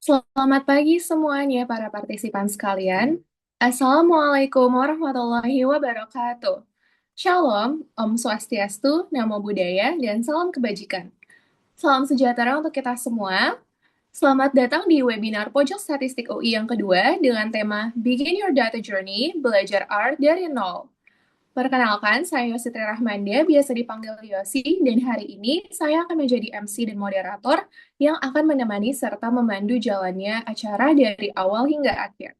Selamat pagi semuanya para partisipan sekalian. Assalamualaikum warahmatullahi wabarakatuh. Shalom, Om Swastiastu, Namo Buddhaya, dan salam kebajikan. Salam sejahtera untuk kita semua. Selamat datang di webinar Pojok Statistik UI yang kedua dengan tema Begin Your Data Journey, Belajar Art dari Nol. Perkenalkan, saya Yosi Tri Rahmanda, biasa dipanggil Yosi, dan hari ini saya akan menjadi MC dan moderator yang akan menemani serta memandu jalannya acara dari awal hingga akhir.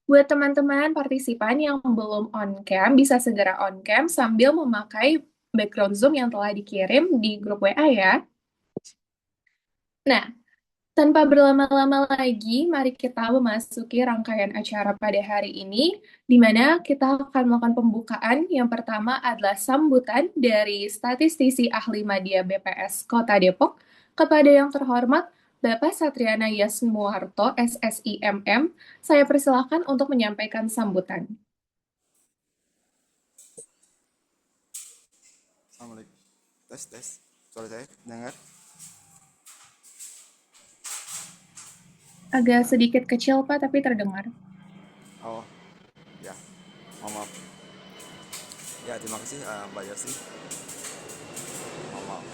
Buat teman-teman partisipan yang belum on cam, bisa segera on cam sambil memakai background Zoom yang telah dikirim di grup WA ya. Nah, tanpa berlama-lama lagi, mari kita memasuki rangkaian acara pada hari ini, di mana kita akan melakukan pembukaan. Yang pertama adalah sambutan dari statistisi ahli media BPS Kota Depok kepada yang terhormat Bapak Satriana Yasmuarto, SSIMM. Saya persilahkan untuk menyampaikan sambutan. Assalamualaikum. Tes tes. Suara saya dengar? Agak sedikit kecil, Pak, tapi terdengar. Oh ya, mohon maaf. Ya terima kasih Mbak Yosi. Mohon maaf.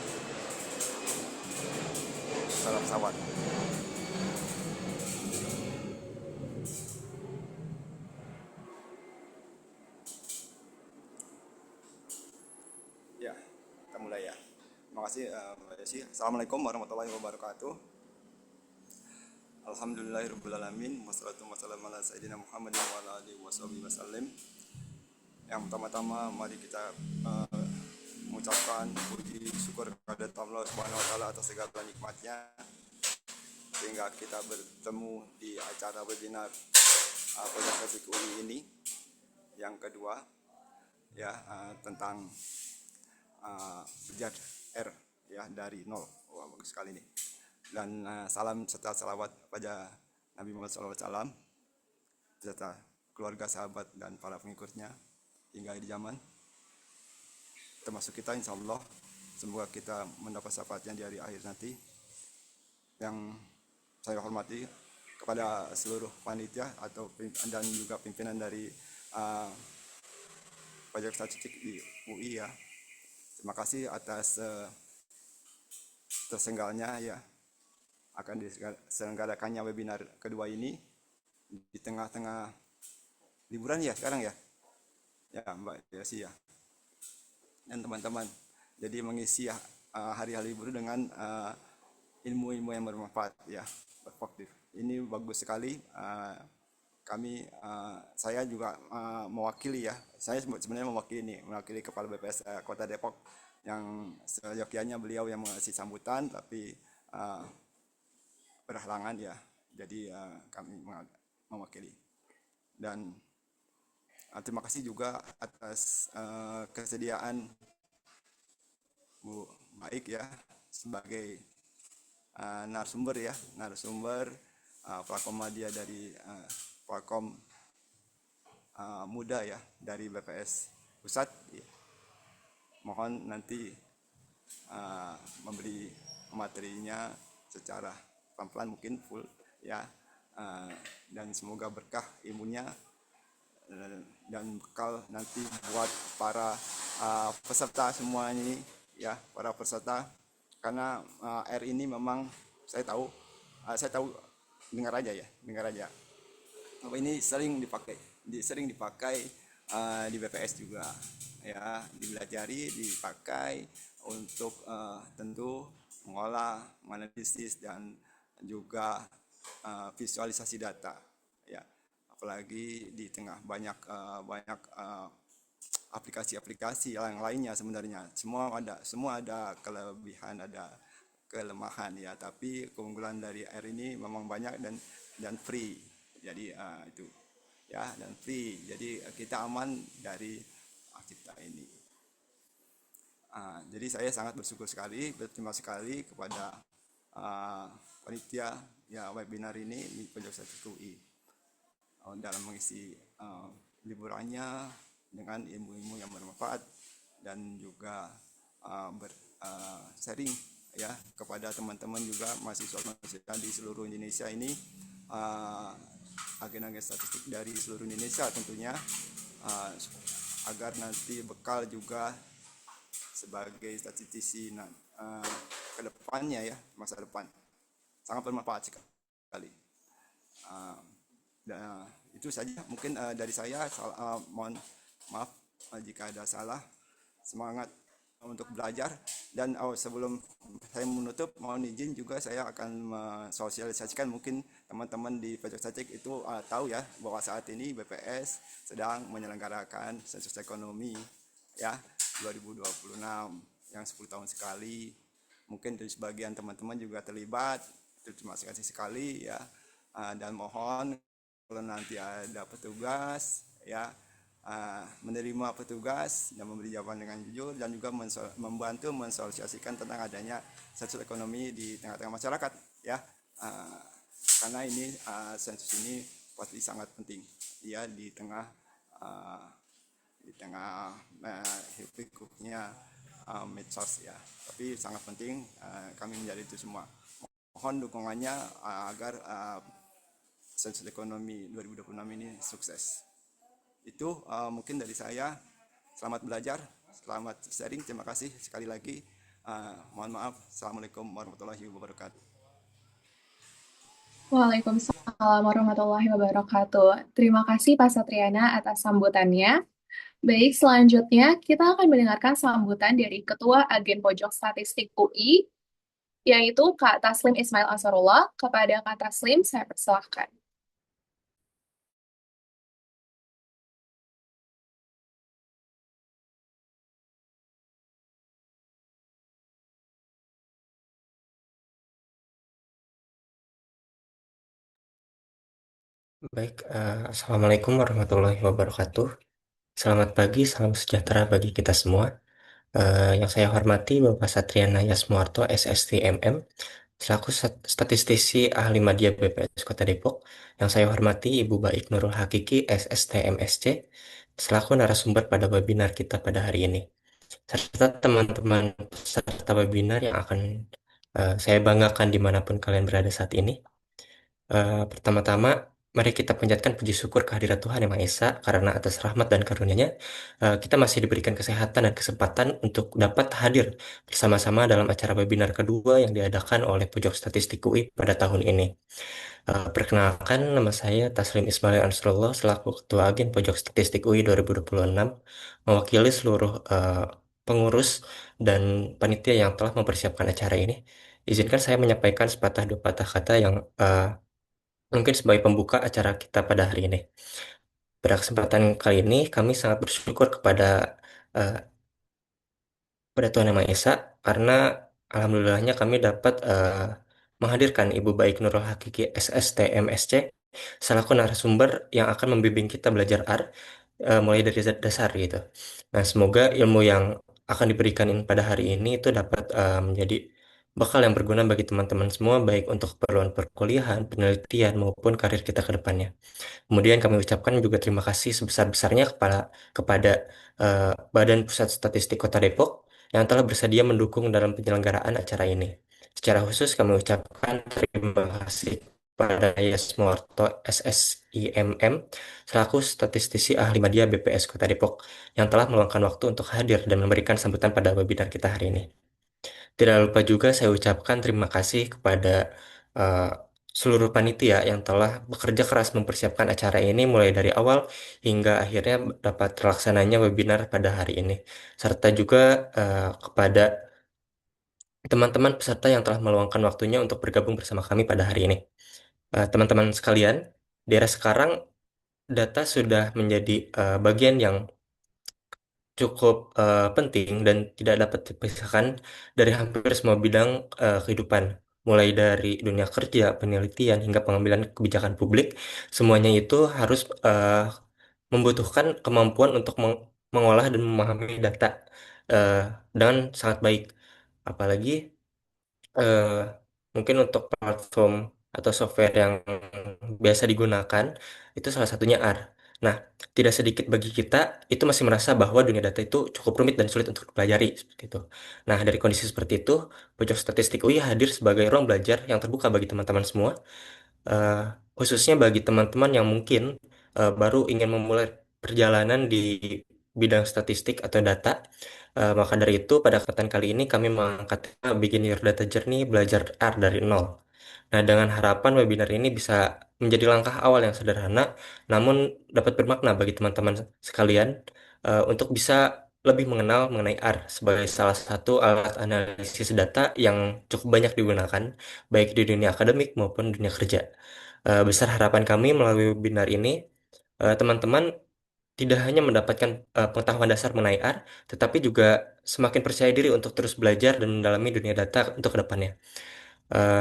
Salam pesawat. Ya, kita mulai ya. Terima kasih Mbak Yosi. Assalamualaikum warahmatullahi wabarakatuh. Alhamdulillahirobbilalamin. Wassalatu wassalamu ala sayyidina Muhammadin wa ala alihi wasallam. Yang pertama-tama mari kita mengucapkan puji syukur kepada Allah Subhanahu wa taala atas segala nikmatnya sehingga kita bertemu di acara webinar Pojok Statistik UI ini yang kedua ya tentang belajar R ya dari nol. Wah, bagus sekali nih. Dan salam serta salawat pada Nabi Muhammad SAW beserta keluarga, sahabat dan para pengikutnya hingga di zaman termasuk kita, insya Allah semoga kita mendapat syafaatnya di hari akhir nanti. Yang saya hormati kepada seluruh panitia atau dan juga pimpinan dari Pojok Statistik di UI ya. Terima kasih atas tersenggalnya ya akan diselenggarakannya webinar kedua ini di tengah-tengah liburan ya sekarang ya. Ya Mbak Yosi ya. Dan teman-teman. Jadi mengisi hari-hari libur dengan ilmu-ilmu yang bermanfaat ya, berproduktif. Ini bagus sekali. Saya juga mewakili ya. Saya sebenarnya mewakili Kepala BPS Kota Depok yang seyogyanya beliau yang mengasih sambutan, tapi berhalangan ya. Jadi kami mewakili. Dan terima kasih juga atas kesediaan Bu Baik ya sebagai narasumber Prakom Media dari Prakom Muda ya dari BPS Pusat ya. Mohon nanti memberi materinya secara pelan-pelan mungkin full ya, dan semoga berkah ilmunya dan bekal nanti buat para peserta semua ini ya, para peserta, karena R ini memang saya tahu dengar aja apa ini sering dipakai di BPS juga ya, dibelajari, dipakai untuk tentu mengolah, menganalisis dan juga visualisasi data ya, apalagi di tengah banyak aplikasi-aplikasi yang lainnya. Sebenarnya semua ada kelebihan, ada kelemahan ya, tapi keunggulan dari R ini memang banyak dan free. Jadi itu ya, dan free. Jadi kita aman dari cipta ini. Jadi saya sangat berterima sekali kepada panitia ya webinar ini di Pojok Statistik UI dalam mengisi liburannya dengan ilmu-ilmu yang bermanfaat dan juga sharing ya kepada teman-teman juga mahasiswa-mahasiswa di seluruh Indonesia ini, uh, agen-agen statistik dari seluruh Indonesia tentunya, uh, agar nanti bekal juga sebagai statistisi ke depannya ya, masa depan sangat bermanfaat sekali. Uh, itu saja mungkin dari saya. Mohon maaf jika ada salah. Semangat untuk belajar. Dan sebelum saya menutup, mohon izin juga saya akan mensosialisasikan, mungkin teman-teman di pojok statistik itu tahu ya bahwa saat ini BPS sedang menyelenggarakan sensus ekonomi ya 2026 yang 10 tahun sekali. Mungkin dari sebagian teman-teman juga terlibat. Terima kasih sekali ya. Dan mohon kalau nanti ada petugas ya, menerima petugas dan memberi jawaban dengan jujur, dan juga membantu mensosialisasikan tentang adanya sensus ekonomi di tengah-tengah masyarakat ya. Uh, karena ini sensus ini pasti sangat penting ya di tengah uh, hiruk-pikuknya medsos ya, tapi sangat penting kami menjadi itu semua. Mohon dukungannya agar sensus ekonomi 2026 ini sukses. Itu mungkin dari saya. Selamat belajar, selamat sharing. Terima kasih sekali lagi. Mohon maaf. Assalamualaikum warahmatullahi wabarakatuh. Waalaikumsalam warahmatullahi wabarakatuh. Terima kasih Pak Satriana atas sambutannya. Baik, selanjutnya kita akan mendengarkan sambutan dari Ketua Agen Pojok Statistik UI, yaitu Kak Taslim Ismail Ansarullah. Kepada Kak Taslim, saya persilahkan. Baik, Assalamualaikum warahmatullahi wabarakatuh. Selamat pagi, salam sejahtera bagi kita semua. Yang saya hormati Bapak Satriana Yasmuarto, SSTMM, selaku statistisi ahli media BPS Kota Depok. Yang saya hormati Ibu Baik Nurul Hakiki, SSTMSC, selaku narasumber pada webinar kita pada hari ini. Serta teman-teman peserta webinar yang akan saya banggakan dimanapun kalian berada saat ini. Pertama-tama, mari kita panjatkan puji syukur kehadirat Tuhan Yang Maha Esa, karena atas rahmat dan karunia-Nya, kita masih diberikan kesehatan dan kesempatan untuk dapat hadir bersama-sama dalam acara webinar kedua yang diadakan oleh Pojok Statistik UI pada tahun ini. Perkenalkan, nama saya Taslim Ismail Ansrullah selaku Ketua Agen Pojok Statistik UI 2026, mewakili seluruh pengurus dan panitia yang telah mempersiapkan acara ini. Izinkan saya menyampaikan sepatah dua patah kata yang mungkin sebagai pembuka acara kita pada hari ini. Pada kesempatan kali ini, kami sangat bersyukur eh, pada Tuhan Yang Maha Esa, karena alhamdulillahnya kami dapat menghadirkan Ibu Baik Nurul Hakiki SSTMSC selaku narasumber yang akan membimbing kita belajar R mulai dari zat dasar gitu. Nah, semoga ilmu yang akan diberikan pada hari ini itu dapat menjadi bekal yang berguna bagi teman-teman semua, baik untuk keperluan perkuliahan, penelitian, maupun karir kita ke depannya. Kemudian kami ucapkan juga terima kasih sebesar-besarnya kepada Badan Pusat Statistik Kota Depok yang telah bersedia mendukung dalam penyelenggaraan acara ini. Secara khusus kami ucapkan terima kasih pada Yasmuarto SSIMM selaku statistisi ahli media BPS Kota Depok yang telah meluangkan waktu untuk hadir dan memberikan sambutan pada webinar kita hari ini. Tidak lupa juga saya ucapkan terima kasih kepada uh, seluruh panitia yang telah bekerja keras mempersiapkan acara ini mulai dari awal hingga akhirnya dapat terlaksananya webinar pada hari ini. Serta juga kepada teman-teman peserta yang telah meluangkan waktunya untuk bergabung bersama kami pada hari ini. Teman-teman sekalian, di era sekarang data sudah menjadi bagian yang cukup penting dan tidak dapat dipisahkan dari hampir semua bidang kehidupan, mulai dari dunia kerja, penelitian, hingga pengambilan kebijakan publik. Semuanya itu harus membutuhkan kemampuan untuk mengolah dan memahami data eh, dengan sangat baik. Apalagi eh, mungkin untuk platform atau software yang biasa digunakan itu salah satunya R. Nah, tidak sedikit bagi kita itu masih merasa bahwa dunia data itu cukup rumit dan sulit untuk dipelajari seperti itu. Nah, dari kondisi seperti itu, Pojok Statistik UI hadir sebagai ruang belajar yang terbuka bagi teman-teman semua, eh, khususnya bagi teman-teman yang mungkin baru ingin memulai perjalanan di bidang statistik atau data. Maka dari itu, pada kesempatan kali ini kami mengangkat tema Begin Your Data Journey, belajar R dari nol. Nah, dengan harapan webinar ini bisa menjadi langkah awal yang sederhana, namun dapat bermakna bagi teman-teman sekalian untuk bisa lebih mengenal mengenai R sebagai salah satu alat analisis data yang cukup banyak digunakan, baik di dunia akademik maupun dunia kerja. Besar harapan kami melalui webinar ini, teman-teman tidak hanya mendapatkan pengetahuan dasar mengenai R, tetapi juga semakin percaya diri untuk terus belajar dan mendalami dunia data untuk kedepannya.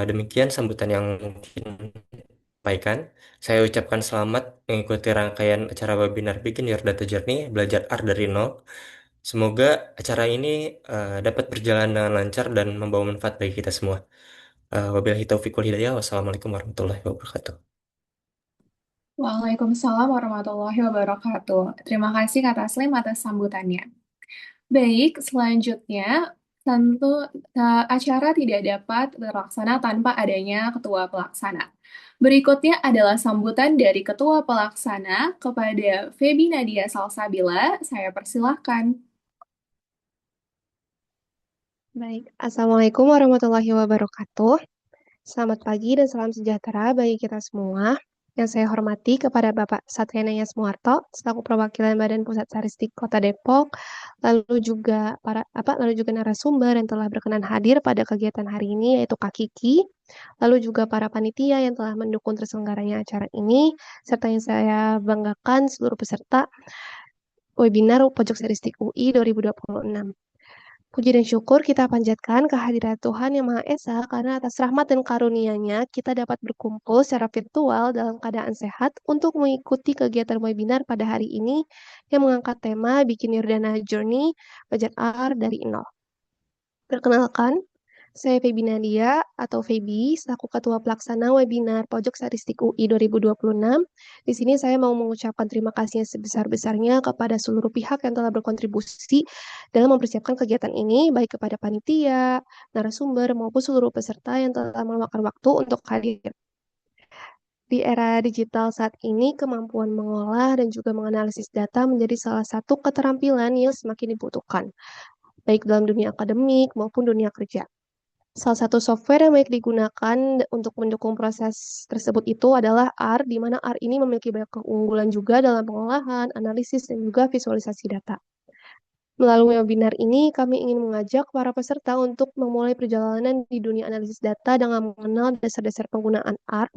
Demikian sambutan yang mungkin sampaikan. Saya ucapkan selamat mengikuti rangkaian acara webinar Begin Your Data Journey, belajar R dari nol. Semoga acara ini dapat berjalan dengan lancar dan membawa manfaat bagi kita semua. Wabillahi taufiq wal hidayah. Wassalamualaikum warahmatullahi wabarakatuh. Waalaikumsalam warahmatullahi wabarakatuh. Terima kasih Kak Taslim atas sambutannya. Baik, selanjutnya tentu acara tidak dapat terlaksana tanpa adanya ketua pelaksana. Berikutnya adalah sambutan dari ketua pelaksana kepada Feby Nadia Salsabila. Saya persilahkan. Baik, Assalamualaikum warahmatullahi wabarakatuh. Selamat pagi dan salam sejahtera bagi kita semua. Yang saya hormati kepada Bapak Satriana Yasmuarto, selaku perwakilan Badan Pusat Statistik Kota Depok, lalu juga narasumber yang telah berkenan hadir pada kegiatan hari ini yaitu Kak Kiki, lalu juga para panitia yang telah mendukung terselenggaranya acara ini, serta yang saya banggakan seluruh peserta webinar Pojok Statistik UI 2026. Puji dan syukur kita panjatkan kehadirat Tuhan Yang Maha Esa karena atas rahmat dan karunia-Nya kita dapat berkumpul secara virtual dalam keadaan sehat untuk mengikuti kegiatan webinar pada hari ini yang mengangkat tema Bikin Yordana Journey, Belajar R dari Nol. Perkenalkan, saya Feby Nadia atau Feby, selaku Ketua Pelaksana Webinar Pojok Statistik UI 2026. Di sini saya mau mengucapkan terima kasih yang sebesar-besarnya kepada seluruh pihak yang telah berkontribusi dalam mempersiapkan kegiatan ini, baik kepada panitia, narasumber, maupun seluruh peserta yang telah meluangkan waktu untuk hadir. Di era digital saat ini, kemampuan mengolah dan juga menganalisis data menjadi salah satu keterampilan yang semakin dibutuhkan, baik dalam dunia akademik maupun dunia kerja. Salah satu software yang baik digunakan untuk mendukung proses tersebut itu adalah R, di mana R ini memiliki banyak keunggulan juga dalam pengolahan, analisis, dan juga visualisasi data. Melalui webinar ini, kami ingin mengajak para peserta untuk memulai perjalanan di dunia analisis data dengan mengenal dasar-dasar penggunaan R,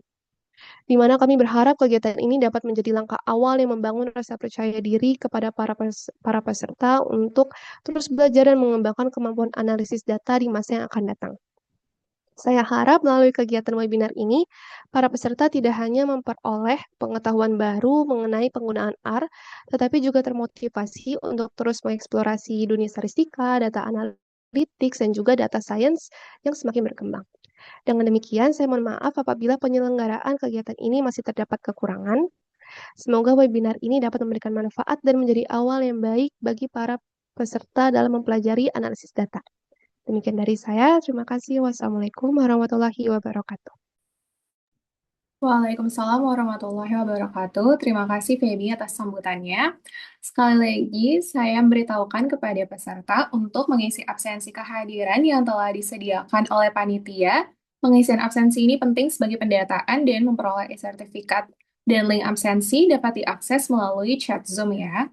di mana kami berharap kegiatan ini dapat menjadi langkah awal yang membangun rasa percaya diri kepada para peserta untuk terus belajar dan mengembangkan kemampuan analisis data di masa yang akan datang. Saya harap melalui kegiatan webinar ini, para peserta tidak hanya memperoleh pengetahuan baru mengenai penggunaan R, tetapi juga termotivasi untuk terus mengeksplorasi dunia statistika, data analytics, dan juga data science yang semakin berkembang. Dengan demikian, saya mohon maaf apabila penyelenggaraan kegiatan ini masih terdapat kekurangan. Semoga webinar ini dapat memberikan manfaat dan menjadi awal yang baik bagi para peserta dalam mempelajari analisis data. Demikian dari saya. Terima kasih. Wassalamualaikum warahmatullahi wabarakatuh. Waalaikumsalam warahmatullahi wabarakatuh. Terima kasih Feby atas sambutannya. Sekali lagi, saya memberitahukan kepada peserta untuk mengisi absensi kehadiran yang telah disediakan oleh panitia. Pengisian absensi ini penting sebagai pendataan dan memperoleh sertifikat. Dan link absensi dapat diakses melalui chat Zoom ya.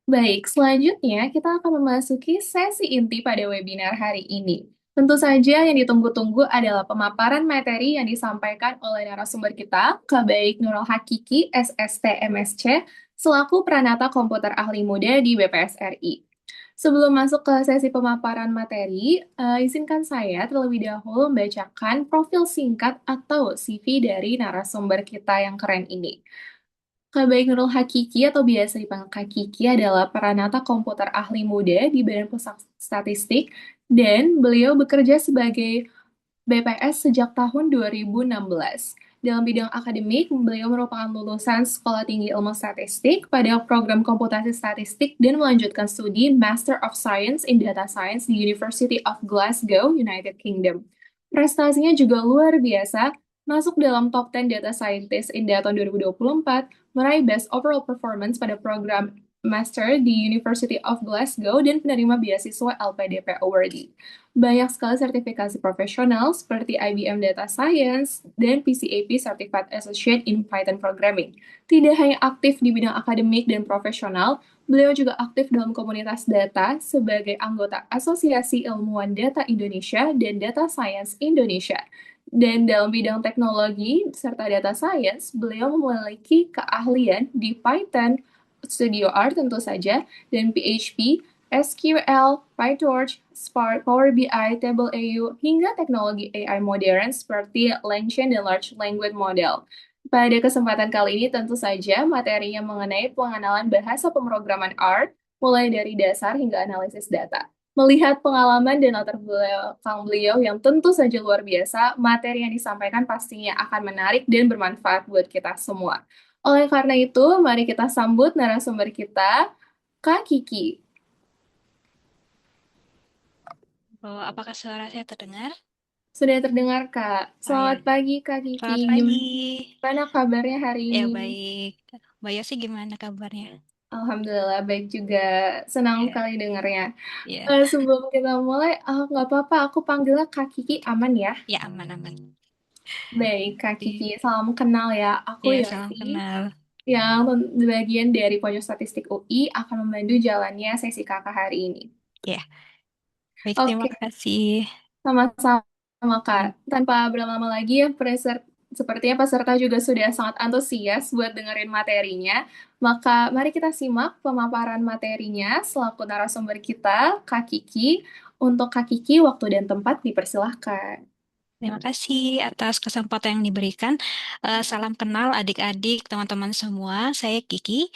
Baik, selanjutnya kita akan memasuki sesi inti pada webinar hari ini. Tentu saja yang ditunggu-tunggu adalah pemaparan materi yang disampaikan oleh narasumber kita, Kak Baik Nurul Hakiki, SST MSC, selaku Pranata Komputer Ahli Muda di BPS RI. Sebelum masuk ke sesi pemaparan materi, izinkan saya terlebih dahulu membacakan profil singkat atau CV dari narasumber kita yang keren ini. Kak Baik Nurul Hakiki atau biasa dipanggil Kak Kiki adalah Pranata Komputer Ahli Muda di Badan Pusat Statistik dan beliau bekerja sebagai BPS sejak tahun 2016. Dalam bidang akademik, beliau merupakan lulusan Sekolah Tinggi Ilmu Statistik pada program komputasi statistik dan melanjutkan studi Master of Science in Data Science di University of Glasgow, United Kingdom. Prestasinya juga luar biasa, masuk dalam top 10 Data Scientist India tahun 2024, meraih Best Overall Performance pada program Master di University of Glasgow dan penerima beasiswa LPDP Awardee. Banyak sekali sertifikasi profesional seperti IBM Data Science dan PCAP Certified Associate in Python Programming. Tidak hanya aktif di bidang akademik dan profesional, beliau juga aktif dalam komunitas data sebagai anggota Asosiasi Ilmuwan Data Indonesia dan Data Science Indonesia. Dan dalam bidang teknologi serta data science, beliau memiliki keahlian di Python, Studio R tentu saja, dan PHP, SQL, PyTorch, Spark, Power BI, Table AU, hingga teknologi AI modern seperti LangChain dan Large Language Model. Pada kesempatan kali ini tentu saja materinya mengenai pengenalan bahasa pemrograman R, mulai dari dasar hingga analisis data. Melihat pengalaman dan latar belakang beliau yang tentu saja luar biasa, materi yang disampaikan pastinya akan menarik dan bermanfaat buat kita semua. Oleh karena itu, mari kita sambut narasumber kita, Kak Kiki. Oh, apakah suara saya terdengar? Sudah terdengar, Kak. Oh Selamat ya, pagi, Kak Kiki. selamat pagi. Gimana kabarnya hari Ya ini? baik. Mbak Yosi gimana kabarnya? Alhamdulillah, baik juga. Senang Ya, sekali dengarnya. ya, Sebelum kita mulai, nggak apa-apa, aku panggilnya Kak Kiki, aman ya? ya aman-aman. Baik, Kak Iya, Kiki. Salam kenal ya. Aku ya, salam Yosi, kenal. yang bagian dari Pojok Statistik UI akan membantu jalannya sesi kakak hari ini. Ya, baik, terima Oke, kasih. sama-sama, Kak. Tanpa berlama-lama lagi, sepertinya peserta juga sudah sangat antusias buat dengerin materinya. Maka mari kita simak pemaparan materinya selaku narasumber kita, Kak Kiki. Untuk Kak Kiki, waktu dan tempat dipersilahkan. Terima kasih atas kesempatan yang diberikan. Salam kenal adik-adik, teman-teman semua. Saya Kiki.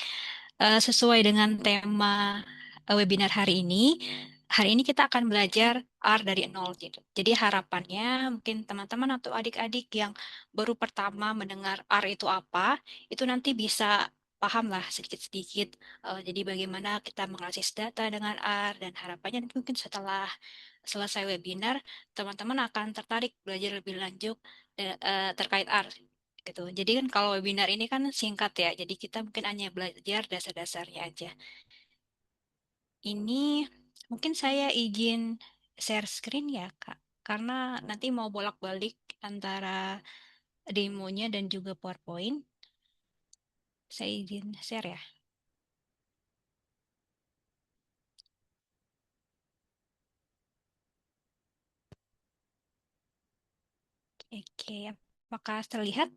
Sesuai dengan tema webinar hari ini kita akan belajar R dari nol gitu. Jadi harapannya mungkin teman-teman atau adik-adik yang baru pertama mendengar R itu apa, itu nanti bisa paham lah sedikit-sedikit. Jadi bagaimana kita menganalisis data dengan R dan harapannya nanti mungkin setelah selesai webinar, teman-teman akan tertarik belajar lebih lanjut terkait R gitu. Jadi kan kalau webinar ini kan singkat ya, jadi kita mungkin hanya belajar dasar-dasarnya aja. Ini mungkin saya izin share screen ya, Kak, karena nanti mau bolak-balik antara demonya dan juga PowerPoint. Saya izin share ya. Oke, apakah terlihat?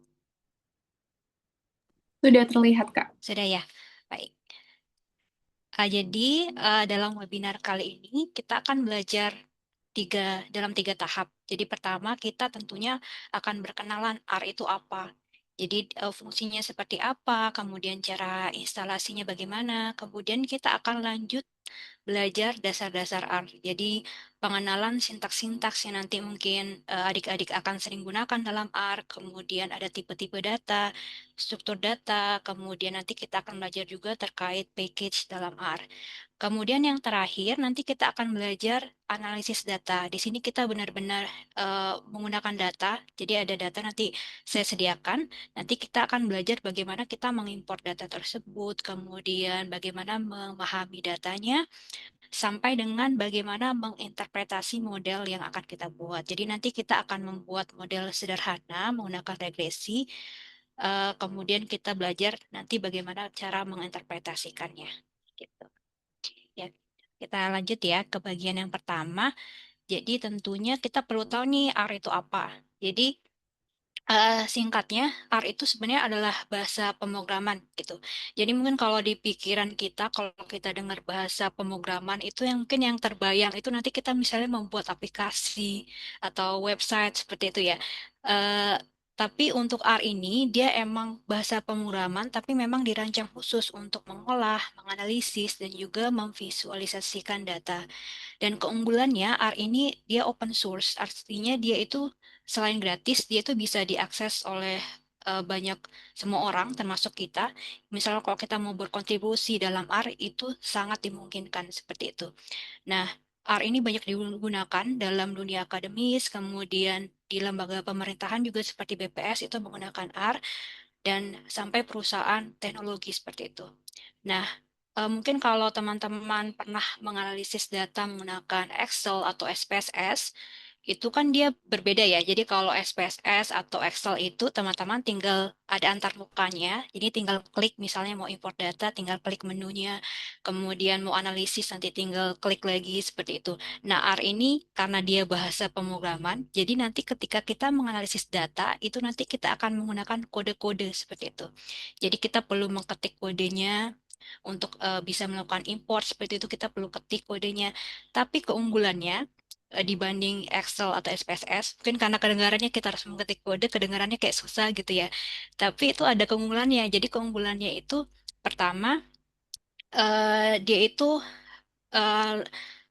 Sudah terlihat, Kak. Sudah ya. Baik. Jadi dalam webinar kali ini kita akan belajar dalam tiga tahap. Jadi pertama kita tentunya akan berkenalan R itu apa. Jadi fungsinya seperti apa, kemudian cara instalasinya bagaimana, kemudian kita akan lanjut belajar dasar-dasar R. Jadi pengenalan sintaks-sintaks yang nanti mungkin adik-adik akan sering gunakan dalam R, kemudian ada tipe-tipe data, struktur data, kemudian nanti kita akan belajar juga terkait package dalam R. Kemudian yang terakhir nanti kita akan belajar analisis data. Di sini kita benar-benar menggunakan data. Jadi ada data nanti saya sediakan. Nanti kita akan belajar bagaimana kita mengimport data tersebut, kemudian bagaimana memahami datanya, sampai dengan bagaimana menginterpretasi model yang akan kita buat. Jadi nanti kita akan membuat model sederhana menggunakan regresi, kemudian kita belajar nanti bagaimana cara menginterpretasikannya. Gitu. Ya, kita lanjut ya ke bagian yang pertama. Jadi tentunya kita perlu tahu nih R itu apa. Jadi singkatnya, R itu sebenarnya adalah bahasa pemrograman gitu. Jadi mungkin kalau di pikiran kita, kalau kita dengar bahasa pemrograman itu yang mungkin yang terbayang itu nanti kita misalnya membuat aplikasi atau website seperti itu ya. Eh, Tapi untuk R ini dia emang bahasa pemrograman, tapi memang dirancang khusus untuk mengolah, menganalisis, dan juga memvisualisasikan data. Dan keunggulannya R ini dia open source, artinya dia itu selain gratis, dia itu bisa diakses oleh banyak semua orang, termasuk kita. Misalnya kalau kita mau berkontribusi dalam R itu sangat dimungkinkan seperti itu. Nah, R ini banyak digunakan dalam dunia akademis, kemudian di lembaga pemerintahan juga seperti BPS itu menggunakan R, dan sampai perusahaan teknologi seperti itu. Nah, mungkin kalau teman-teman pernah menganalisis data menggunakan Excel atau SPSS, itu kan dia berbeda ya. Jadi kalau SPSS atau Excel itu teman-teman tinggal ada antarmukanya. Jadi tinggal klik misalnya mau import data, tinggal klik menunya. Kemudian mau analisis nanti tinggal klik lagi seperti itu. Nah, R ini karena dia bahasa pemrograman, jadi nanti ketika kita menganalisis data, itu nanti kita akan menggunakan kode-kode seperti itu. Jadi kita perlu mengetik kodenya untuk bisa melakukan import seperti itu kita perlu ketik kodenya. Tapi keunggulannya dibanding Excel atau SPSS, mungkin karena kedengarannya kita harus mengetik kode, kedengarannya kayak susah gitu ya. Tapi itu ada keunggulannya. Jadi keunggulannya itu pertama dia itu eh,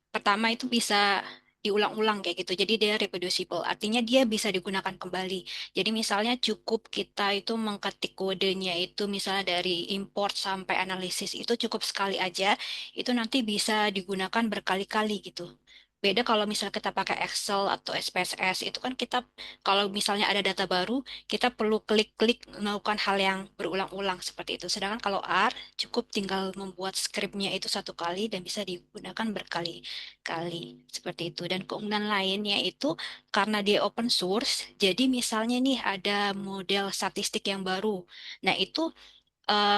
pertama itu bisa diulang-ulang kayak gitu. Jadi dia reproducible. Artinya dia bisa digunakan kembali. Jadi misalnya cukup kita itu mengketik kodenya itu misalnya dari import sampai analisis itu cukup sekali aja. Itu nanti bisa digunakan berkali-kali gitu. Beda kalau misalnya kita pakai Excel atau SPSS itu kan kita kalau misalnya ada data baru kita perlu klik-klik melakukan hal yang berulang-ulang seperti itu. Sedangkan kalau R cukup tinggal membuat skripnya itu satu kali dan bisa digunakan berkali-kali seperti itu. Dan keunggulan lainnya itu karena dia open source, jadi misalnya nih ada model statistik yang baru. Nah, itu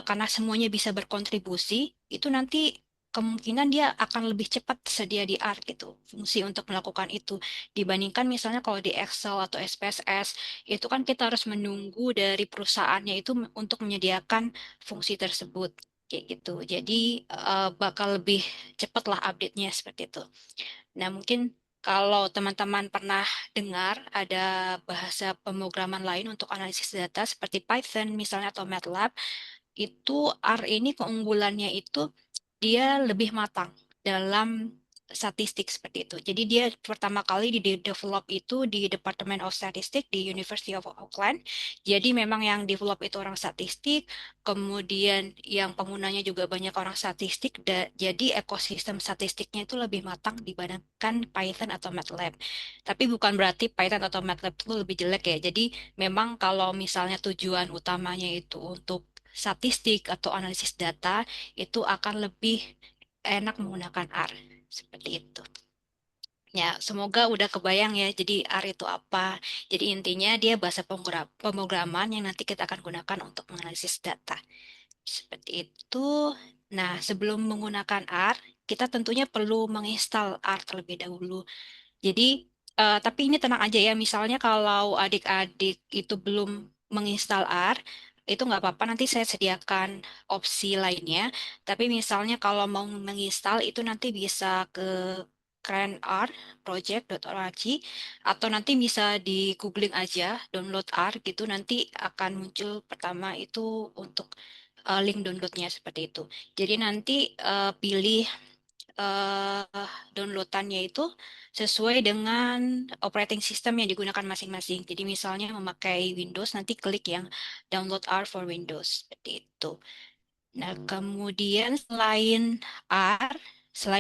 karena semuanya bisa berkontribusi, itu nanti kemungkinan dia akan lebih cepat tersedia di R gitu, fungsi untuk melakukan itu. Dibandingkan misalnya kalau di Excel atau SPSS, itu kan kita harus menunggu dari perusahaannya itu untuk menyediakan fungsi tersebut. Kayak gitu. Jadi bakal lebih cepat lah update-nya seperti itu. Nah, mungkin kalau teman-teman pernah dengar ada bahasa pemrograman lain untuk analisis data seperti Python misalnya atau MATLAB, itu R ini keunggulannya itu dia lebih matang dalam statistik seperti itu. Jadi dia pertama kali di develop itu di Department of Statistics di University of Auckland. Jadi memang yang develop itu orang statistik, kemudian yang penggunanya juga banyak orang statistik. Jadi ekosistem statistiknya itu lebih matang dibandingkan Python atau MATLAB. Tapi bukan berarti Python atau MATLAB itu lebih jelek ya. Jadi memang kalau misalnya tujuan utamanya itu untuk statistik atau analisis data, itu akan lebih enak menggunakan R. Seperti itu. Ya, semoga udah kebayang ya. Jadi R itu apa? Jadi intinya dia bahasa pemrograman yang nanti kita akan gunakan untuk menganalisis data. Seperti itu. Nah, sebelum menggunakan R, kita tentunya perlu menginstal R terlebih dahulu. Jadi, tapi ini tenang aja ya, misalnya kalau adik-adik itu belum menginstal R, itu nggak apa-apa, nanti saya sediakan opsi lainnya. Tapi misalnya kalau mau menginstal itu nanti bisa ke cranrproject.org atau nanti bisa di googling aja download R gitu, nanti akan muncul pertama itu untuk link downloadnya seperti itu. Jadi nanti pilih downloadannya itu sesuai dengan operating system yang digunakan masing-masing. Jadi misalnya memakai Windows, nanti klik yang download R for Windows. Seperti itu. Nah, kemudian selain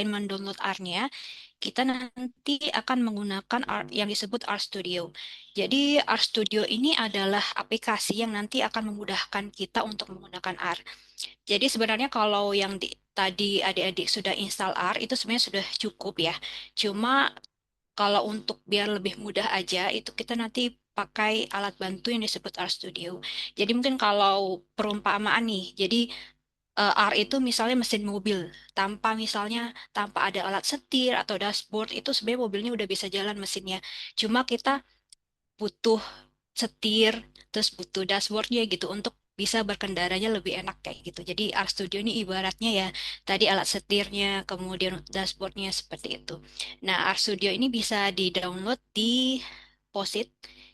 mendownload R-nya, kita nanti akan menggunakan R yang disebut RStudio. Jadi RStudio ini adalah aplikasi yang nanti akan memudahkan kita untuk menggunakan R. Jadi sebenarnya kalau yang tadi adik-adik sudah install R itu sebenarnya sudah cukup ya. Cuma kalau untuk biar lebih mudah aja itu kita nanti pakai alat bantu yang disebut RStudio. Jadi mungkin kalau perumpamaan nih, jadi R itu misalnya mesin mobil, tanpa ada alat setir atau dashboard itu sebenarnya mobilnya udah bisa jalan mesinnya. Cuma kita butuh setir, terus butuh dashboardnya gitu untuk bisa berkendaranya lebih enak kayak gitu. Jadi RStudio ini ibaratnya ya tadi alat setirnya, kemudian dashboardnya seperti itu. Nah, RStudio ini bisa di-download di POSIT.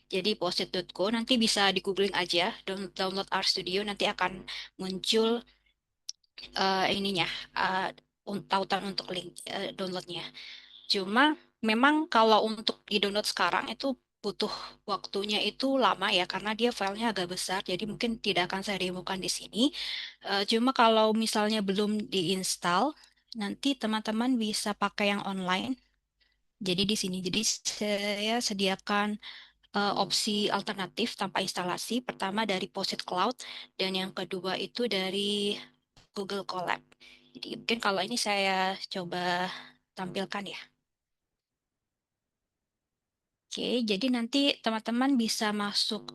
Jadi post-it.co nanti bisa di googling aja, download RStudio nanti akan muncul ininya, uh, tautan untuk link downloadnya. Cuma memang kalau untuk di-download sekarang itu butuh waktunya itu lama ya karena dia filenya agak besar jadi mungkin tidak akan saya demokan di sini. Cuma kalau misalnya belum diinstal nanti teman-teman bisa pakai yang online. Jadi di sini saya sediakan opsi alternatif tanpa instalasi. Pertama dari Posit Cloud dan yang kedua itu dari Google Colab. Jadi mungkin kalau ini saya coba tampilkan ya. Oke, jadi nanti teman-teman bisa masuk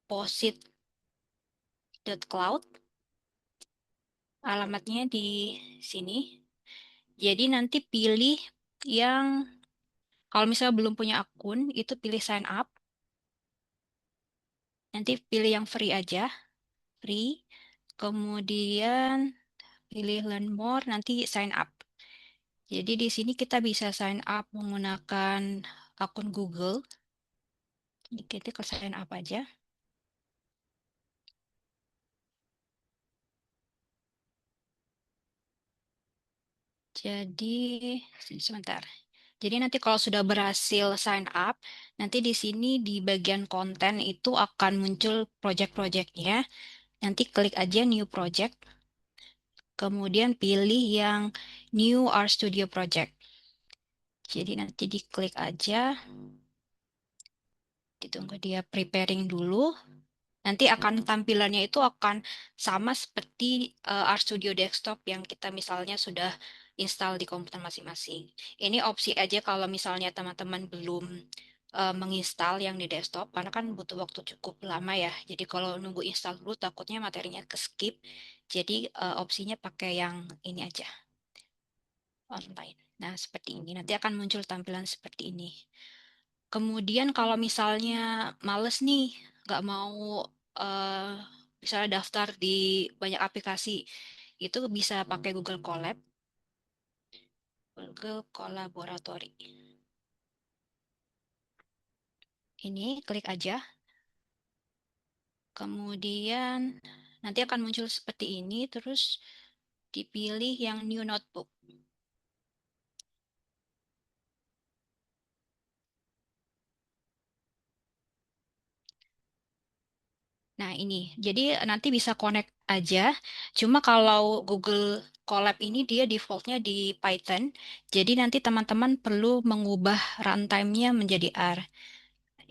posit.cloud, alamatnya di sini. Jadi nanti pilih yang, kalau misalnya belum punya akun, itu pilih sign up. Nanti pilih yang free aja, free. Kemudian pilih learn more, nanti sign up. Jadi di sini kita bisa sign up menggunakan akun Google. Jadi kita ke sign up aja. Jadi sebentar. Jadi nanti kalau sudah berhasil sign up, nanti di sini di bagian konten itu akan muncul project-projectnya. Nanti klik aja new project, kemudian pilih yang new Art Studio project. Jadi nanti diklik aja, ditunggu dia preparing dulu. Nanti akan tampilannya itu akan sama seperti Art Studio Desktop yang kita misalnya sudah install di komputer masing-masing. Ini opsi aja kalau misalnya teman-teman belum menginstal yang di desktop, karena kan butuh waktu cukup lama ya. Jadi kalau nunggu install dulu takutnya materinya ke skip. Jadi opsinya pakai yang ini aja, online. Nah, seperti ini. Nanti akan muncul tampilan seperti ini. Kemudian kalau misalnya males nih, nggak mau eh, misalnya daftar di banyak aplikasi, itu bisa pakai Google Colab, Google Kolaboratory. Ini klik aja, kemudian nanti akan muncul seperti ini, terus dipilih yang New Notebook. Nah, ini. Jadi nanti bisa connect aja. Cuma kalau Google Colab ini dia defaultnya di Python. Jadi nanti teman-teman perlu mengubah runtime-nya menjadi R.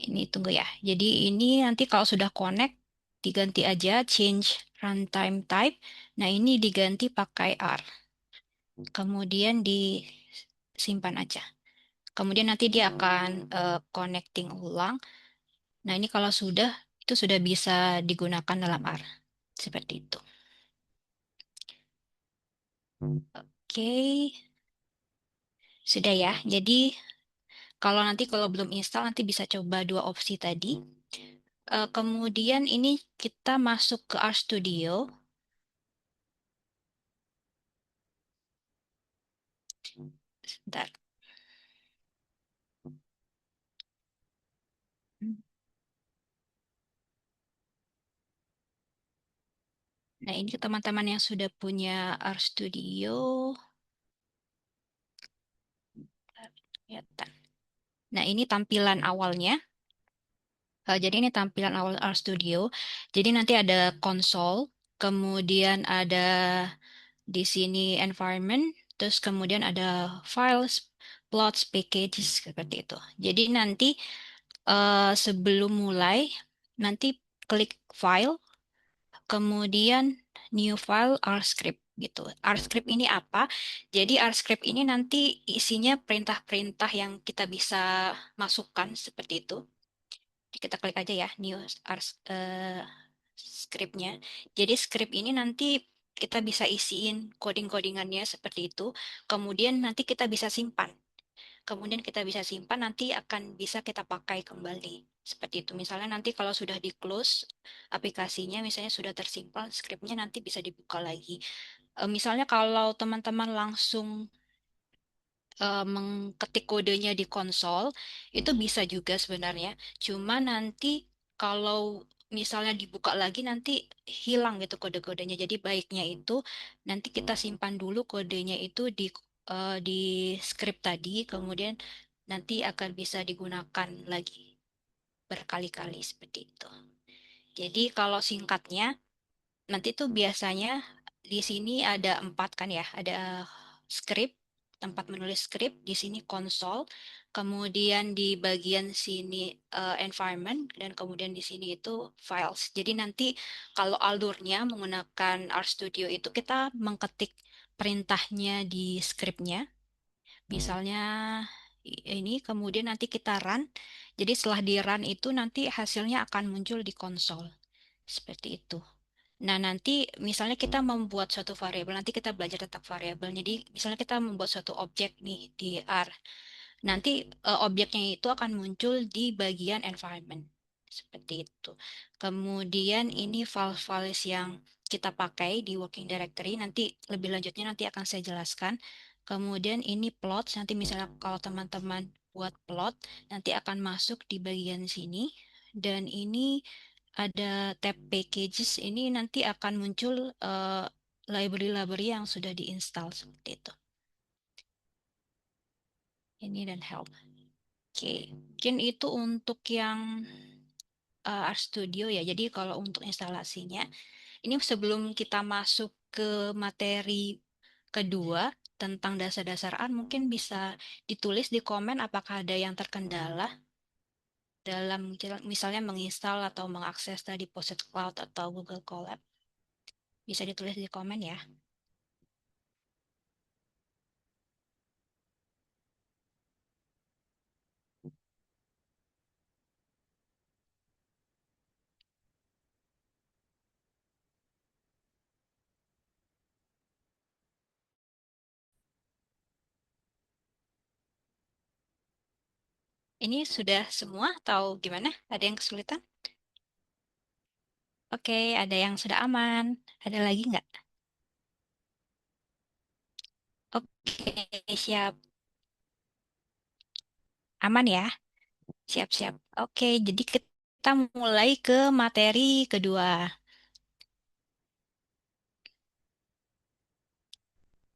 Ini tunggu ya. Jadi ini nanti kalau sudah connect diganti aja change runtime type. Nah, ini diganti pakai R. Kemudian disimpan aja. Kemudian nanti dia akan connecting ulang. Nah, ini kalau sudah itu sudah bisa digunakan dalam R. Seperti itu. Oke, sudah ya. Jadi kalau belum install nanti bisa coba dua opsi tadi. Kemudian ini kita masuk ke RStudio. Sebentar. Nah, ini teman-teman yang sudah punya RStudio. Kelihatan. Nah, ini tampilan awalnya. Jadi ini tampilan awal RStudio. Jadi nanti ada konsol, kemudian ada di sini environment, terus kemudian ada files, plots, packages seperti itu. Jadi nanti sebelum mulai, nanti klik file, kemudian new file RScript gitu. RScript ini apa? Jadi RScript ini nanti isinya perintah-perintah yang kita bisa masukkan seperti itu. Kita klik aja ya new scriptnya. Jadi script ini nanti kita bisa isiin coding-codingannya seperti itu. Kemudian nanti kita bisa simpan. Kemudian kita bisa simpan nanti akan bisa kita pakai kembali. Seperti itu. Misalnya nanti kalau sudah di close aplikasinya, misalnya sudah tersimpan scriptnya nanti bisa dibuka lagi. Misalnya kalau teman-teman langsung mengketik kodenya di konsol itu bisa juga sebenarnya. Cuma nanti kalau misalnya dibuka lagi nanti hilang gitu kode-kodenya. Jadi baiknya itu nanti kita simpan dulu kodenya itu di script tadi, kemudian nanti akan bisa digunakan lagi berkali-kali seperti itu. Jadi kalau singkatnya nanti tuh biasanya di sini ada empat kan ya, ada script, tempat menulis script, di sini konsol, kemudian di bagian sini environment, dan kemudian di sini itu files. Jadi nanti kalau alurnya menggunakan RStudio itu kita mengketik perintahnya di scriptnya, misalnya ini, kemudian nanti kita run. Jadi setelah di run itu nanti hasilnya akan muncul di konsol. Seperti itu. Nah, nanti misalnya kita membuat suatu variabel, nanti kita belajar tentang variabel. Jadi, misalnya kita membuat suatu objek nih di R. Nanti objeknya itu akan muncul di bagian environment. Seperti itu. Kemudian ini file-files yang kita pakai di working directory, nanti lebih lanjutnya nanti akan saya jelaskan. Kemudian ini plot, nanti misalnya kalau teman-teman buat plot, nanti akan masuk di bagian sini. Dan ini ada tab packages, ini nanti akan muncul library-library yang sudah diinstal seperti itu. Ini dan help. Oke, mungkin itu untuk yang RStudio ya. Jadi kalau untuk instalasinya, ini sebelum kita masuk ke materi kedua tentang dasar-dasar R, mungkin bisa ditulis di komen apakah ada yang terkendala dalam misalnya menginstal atau mengakses tadi Posit Cloud atau Google Colab. Bisa ditulis di komen ya. Ini sudah semua atau gimana? Ada yang kesulitan? Oke, ada yang sudah aman. Ada lagi nggak? Oke, siap. Aman ya? Siap-siap. Oke, jadi kita mulai ke materi kedua.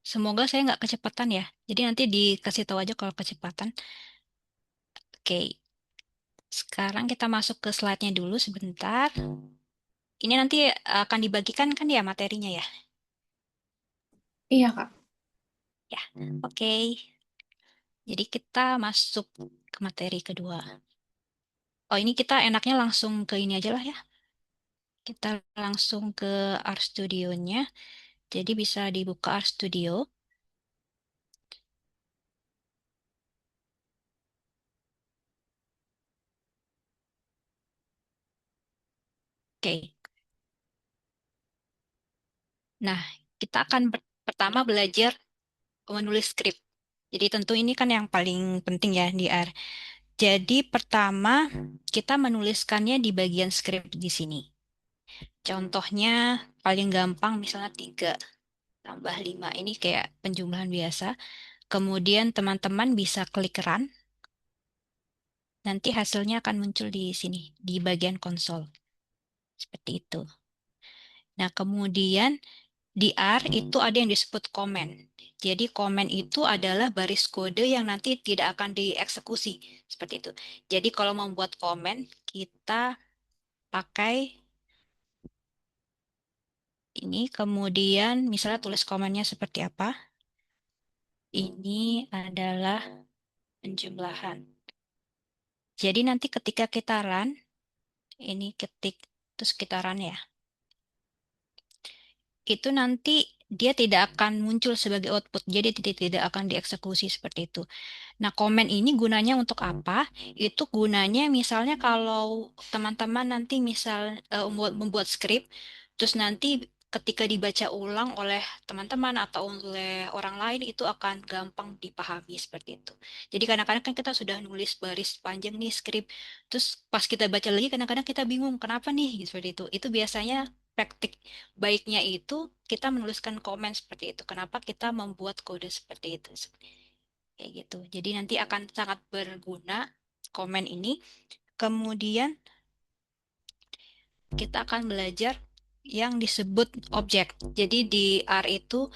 Semoga saya nggak kecepatan ya. Jadi nanti dikasih tahu aja kalau kecepatan. Oke, sekarang kita masuk ke slide-nya dulu sebentar. Ini nanti akan dibagikan kan ya materinya ya? Iya, Kak. Ya, oke. Jadi kita masuk ke materi kedua. Oh, ini kita enaknya langsung ke ini aja lah ya. Kita langsung ke RStudio-nya. Jadi bisa dibuka RStudio. Oke. Nah, kita akan pertama belajar menulis skrip. Jadi tentu ini kan yang paling penting ya di R. Jadi pertama kita menuliskannya di bagian skrip di sini. Contohnya paling gampang misalnya 3 tambah 5. Ini kayak penjumlahan biasa. Kemudian teman-teman bisa klik run. Nanti hasilnya akan muncul di sini, di bagian konsol. Seperti itu. Nah, kemudian di R itu ada yang disebut komen. Jadi komen itu adalah baris kode yang nanti tidak akan dieksekusi. Seperti itu. Jadi kalau membuat komen, kita pakai ini. Kemudian misalnya tulis komennya seperti apa. Ini adalah penjumlahan. Jadi nanti ketika kita run, ini ketik, terus kita run ya. Itu nanti dia tidak akan muncul sebagai output, jadi tidak akan dieksekusi seperti itu. Nah, komen ini gunanya untuk apa? Itu gunanya misalnya kalau teman-teman nanti misal membuat skrip, terus nanti ketika dibaca ulang oleh teman-teman atau oleh orang lain itu akan gampang dipahami seperti itu. Jadi kadang-kadang kan kita sudah nulis baris panjang nih skrip, terus pas kita baca lagi kadang-kadang kita bingung kenapa nih seperti itu. Itu biasanya praktik baiknya itu kita menuliskan komen seperti itu. Kenapa kita membuat kode seperti itu? kayak gitu. Jadi nanti akan sangat berguna komen ini. Kemudian kita akan belajar yang disebut objek. Jadi di R itu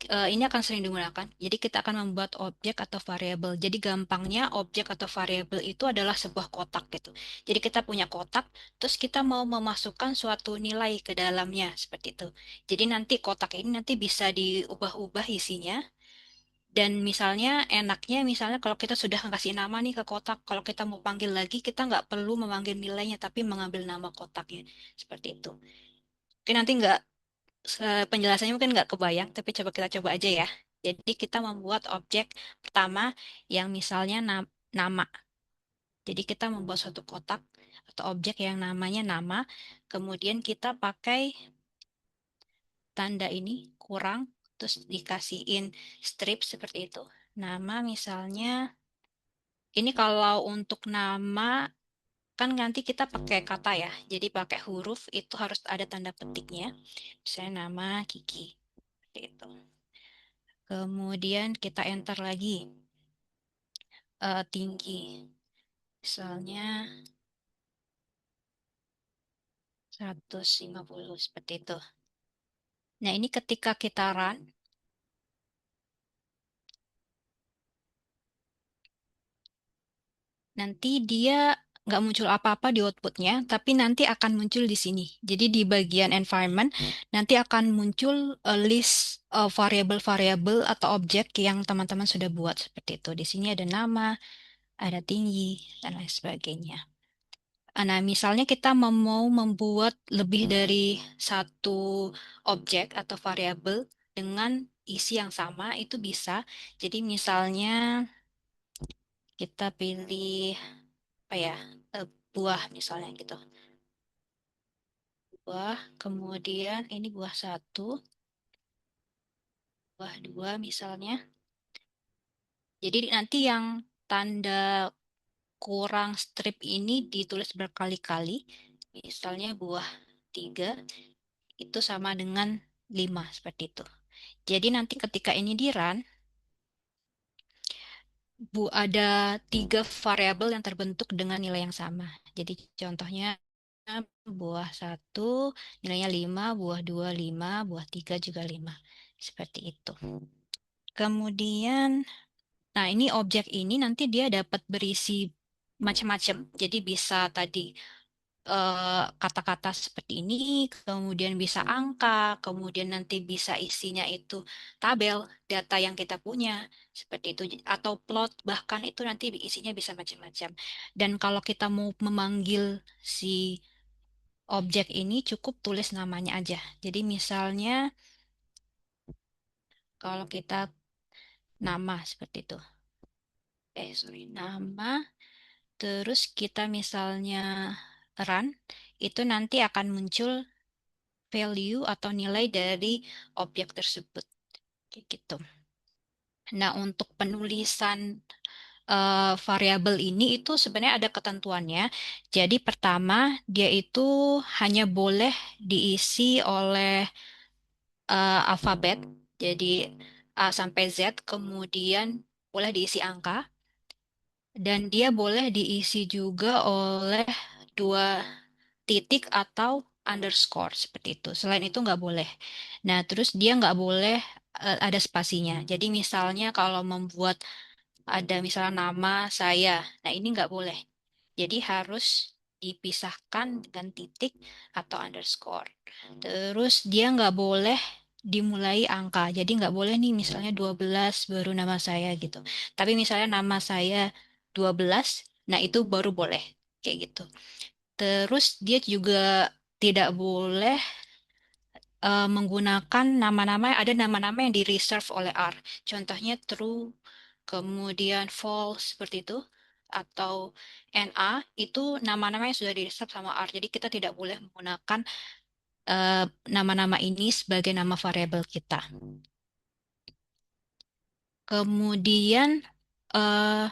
ini akan sering digunakan. Jadi kita akan membuat objek atau variabel. Jadi gampangnya objek atau variabel itu adalah sebuah kotak gitu. Jadi kita punya kotak, terus kita mau memasukkan suatu nilai ke dalamnya seperti itu. Jadi nanti kotak ini nanti bisa diubah-ubah isinya. Dan misalnya enaknya misalnya kalau kita sudah kasih nama nih ke kotak, kalau kita mau panggil lagi kita nggak perlu memanggil nilainya tapi mengambil nama kotaknya seperti itu. Oke nanti nggak penjelasannya mungkin nggak kebayang, tapi coba kita coba aja ya. Jadi kita membuat objek pertama yang misalnya nama. Jadi kita membuat suatu kotak atau objek yang namanya nama, kemudian kita pakai tanda ini kurang, terus dikasihin strip seperti itu. Nama misalnya, ini kalau untuk nama kan nanti kita pakai kata ya, jadi pakai huruf itu harus ada tanda petiknya. Misalnya nama Kiki, seperti itu. Kemudian kita enter lagi tinggi. Misalnya 150 seperti itu. Nah, ini ketika kita run, nanti dia nggak muncul apa-apa di outputnya, tapi nanti akan muncul di sini. Jadi di bagian environment, nanti akan muncul list variabel-variabel atau objek yang teman-teman sudah buat seperti itu. Di sini ada nama, ada tinggi, dan lain sebagainya. Nah, misalnya kita mau membuat lebih dari satu objek atau variabel dengan isi yang sama, itu bisa. Jadi misalnya kita pilih apa ya, buah misalnya gitu. Buah, kemudian ini buah satu, buah dua misalnya. Jadi nanti yang tanda kurang strip ini ditulis berkali-kali. Misalnya buah tiga itu sama dengan 5 seperti itu. Jadi nanti ketika ini di run, ada 3 variabel yang terbentuk dengan nilai yang sama. Jadi contohnya buah satu nilainya 5, buah 2 5, buah 3 juga 5. Seperti itu. Kemudian, nah ini objek ini nanti dia dapat berisi macam-macam. Jadi bisa tadi kata-kata seperti ini, kemudian bisa angka, kemudian nanti bisa isinya itu tabel, data yang kita punya, seperti itu, atau plot, bahkan itu nanti isinya bisa macam-macam. Dan kalau kita mau memanggil si objek ini, cukup tulis namanya aja. Jadi misalnya, kalau kita nama seperti itu. Sorry, nama, terus kita misalnya run, itu nanti akan muncul value atau nilai dari objek tersebut. Kayak gitu. Nah, untuk penulisan variabel ini itu sebenarnya ada ketentuannya. Jadi pertama, dia itu hanya boleh diisi oleh alfabet. Jadi A sampai Z, kemudian boleh diisi angka, dan dia boleh diisi juga oleh 2 titik atau underscore seperti itu. Selain itu nggak boleh. Nah, terus dia nggak boleh ada spasinya. Jadi misalnya kalau membuat ada misalnya nama saya, nah ini nggak boleh. Jadi harus dipisahkan dengan titik atau underscore. Terus dia nggak boleh dimulai angka. Jadi nggak boleh nih misalnya 12 baru nama saya gitu. Tapi misalnya nama saya 12, nah itu baru boleh. Kayak gitu. Terus dia juga tidak boleh menggunakan nama-nama, ada nama-nama yang di reserve oleh R. Contohnya true, kemudian false seperti itu, atau NA itu nama-nama yang sudah di reserve sama R. Jadi kita tidak boleh menggunakan nama-nama ini sebagai nama variabel kita. Kemudian eh,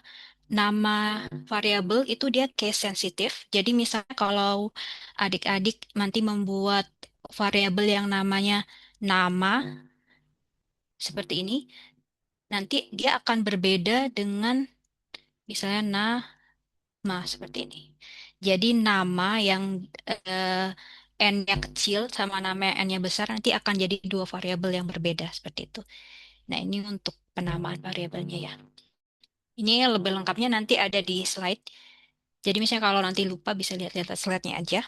nama variabel itu dia case sensitif. Jadi misalnya kalau adik-adik nanti membuat variabel yang namanya nama seperti ini. nanti dia akan berbeda dengan misalnya nama seperti ini. Jadi nama yang n-nya kecil sama nama yang n-nya besar nanti akan jadi dua variabel yang berbeda seperti itu. Nah, ini untuk penamaan variabelnya ya. Ini lebih lengkapnya nanti ada di slide. Jadi misalnya kalau nanti lupa bisa lihat-lihat slide-nya aja.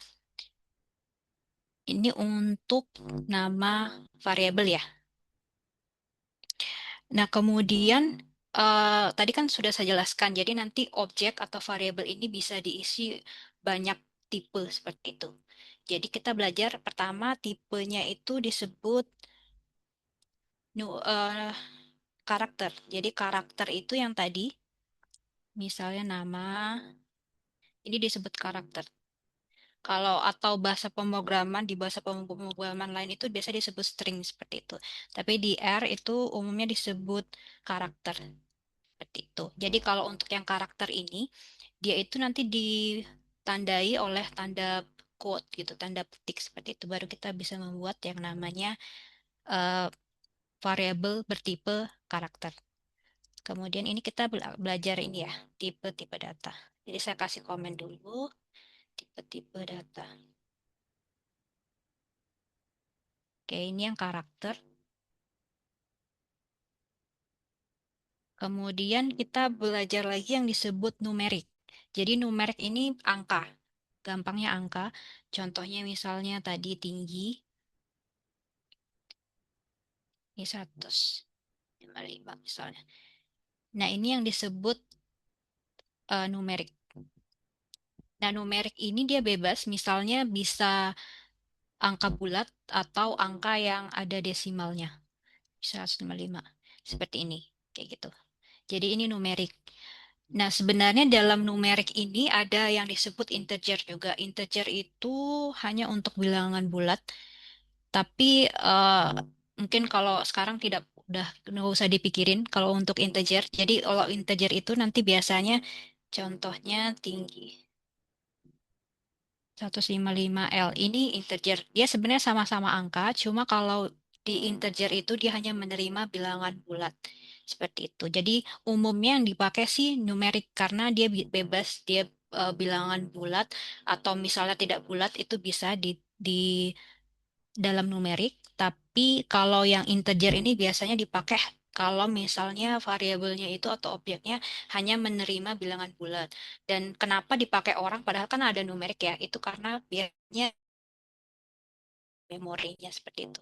Ini untuk nama variabel ya. Nah, kemudian tadi kan sudah saya jelaskan. Jadi nanti objek atau variabel ini bisa diisi banyak tipe seperti itu. Jadi kita belajar pertama tipenya itu disebut karakter. Jadi karakter itu yang tadi misalnya nama ini disebut karakter. Kalau atau bahasa pemrograman di bahasa pemrograman lain itu biasa disebut string seperti itu. Tapi di R itu umumnya disebut karakter seperti itu. Jadi kalau untuk yang karakter ini dia itu nanti ditandai oleh tanda quote gitu, tanda petik seperti itu. Baru kita bisa membuat yang namanya eh, variabel bertipe karakter. Kemudian ini kita belajar ini ya, tipe-tipe data. Jadi saya kasih komen dulu, tipe-tipe data. Oke, ini yang karakter. Kemudian kita belajar lagi yang disebut numerik. Jadi numerik ini angka. Gampangnya angka. Contohnya misalnya tadi tinggi, ini 155 misalnya. Nah, ini yang disebut numerik. Nah, numerik ini dia bebas, misalnya bisa angka bulat atau angka yang ada desimalnya. 155. Seperti ini, kayak gitu. Jadi ini numerik. Nah, sebenarnya dalam numerik ini ada yang disebut integer juga. Integer itu hanya untuk bilangan bulat, tapi mungkin kalau sekarang tidak udah nggak usah dipikirin kalau untuk integer. Jadi kalau integer itu nanti biasanya contohnya tinggi 155L ini integer. Dia sebenarnya sama-sama angka, cuma kalau di integer itu dia hanya menerima bilangan bulat. Seperti itu. Jadi umumnya yang dipakai sih numerik karena dia bebas, dia bilangan bulat atau misalnya tidak bulat itu bisa di dalam numerik. Tapi kalau yang integer ini biasanya dipakai kalau misalnya variabelnya itu atau objeknya hanya menerima bilangan bulat. Dan kenapa dipakai orang padahal kan ada numerik ya? Itu karena biasanya memorinya seperti itu.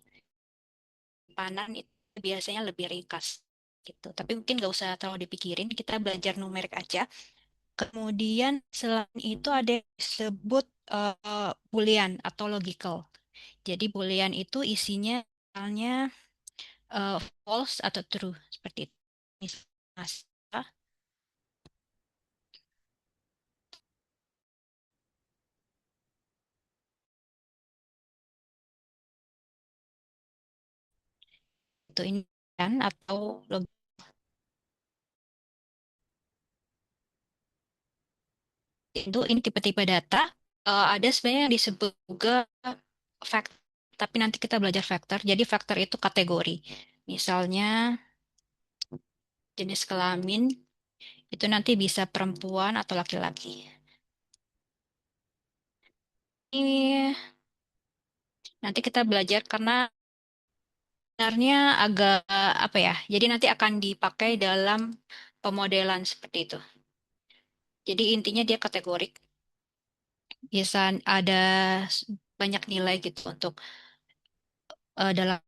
Simpanan itu biasanya lebih ringkas gitu. Tapi mungkin nggak usah terlalu dipikirin, kita belajar numerik aja. Kemudian selain itu ada yang disebut boolean atau logical. Jadi boolean itu isinya misalnya false atau true seperti itu. Misalnya, itu ini kan atau itu ini tipe-tipe data. Ada sebenarnya yang disebut juga fact, tapi nanti kita belajar vektor. Jadi vektor itu kategori. Misalnya jenis kelamin itu nanti bisa perempuan atau laki-laki. Ini nanti kita belajar karena sebenarnya agak apa ya? Jadi nanti akan dipakai dalam pemodelan seperti itu. Jadi intinya dia kategorik. Bisa ada banyak nilai gitu untuk dalam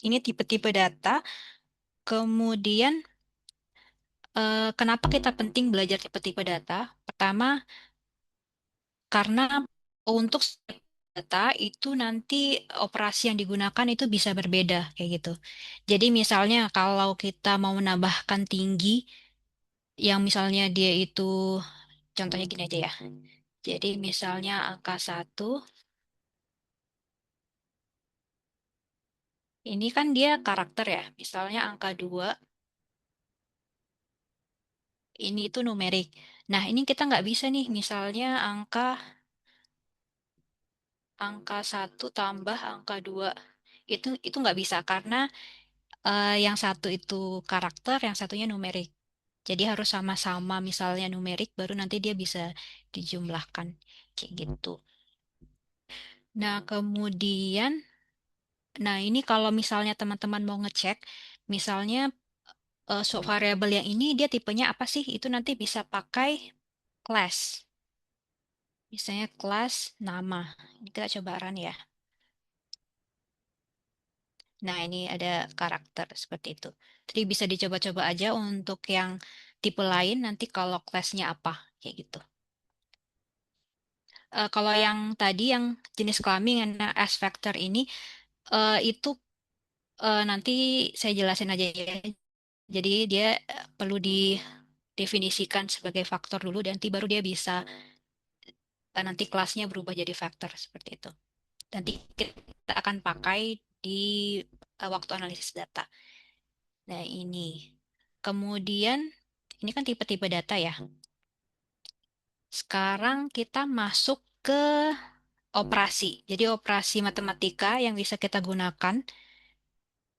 ini tipe-tipe data. Kemudian kenapa kita penting belajar tipe-tipe data? Pertama, karena untuk setiap data itu nanti operasi yang digunakan itu bisa berbeda kayak gitu. Jadi misalnya kalau kita mau menambahkan tinggi yang misalnya dia itu contohnya gini aja ya. Jadi misalnya angka 1 ini kan dia karakter ya. Misalnya angka 2 ini itu numerik. Nah, ini kita nggak bisa nih misalnya angka 1 tambah angka 2. Itu nggak bisa karena yang satu itu karakter, yang satunya numerik. Jadi harus sama-sama misalnya numerik baru nanti dia bisa dijumlahkan kayak gitu. Nah, kemudian nah ini kalau misalnya teman-teman mau ngecek misalnya variabel yang ini dia tipenya apa sih? Itu nanti bisa pakai class. Misalnya class nama. Ini kita coba run ya. Nah, ini ada karakter seperti itu. Jadi bisa dicoba-coba aja untuk yang tipe lain nanti kalau kelasnya apa kayak gitu. Kalau yang tadi yang jenis kelamin yang S factor ini itu nanti saya jelasin aja ya. Jadi dia perlu didefinisikan sebagai faktor dulu dan nanti baru dia bisa nanti kelasnya berubah jadi faktor seperti itu. Nanti kita akan pakai di waktu analisis data. Nah, ini. Kemudian, ini kan tipe-tipe data ya. Sekarang kita masuk ke operasi. Jadi operasi matematika yang bisa kita gunakan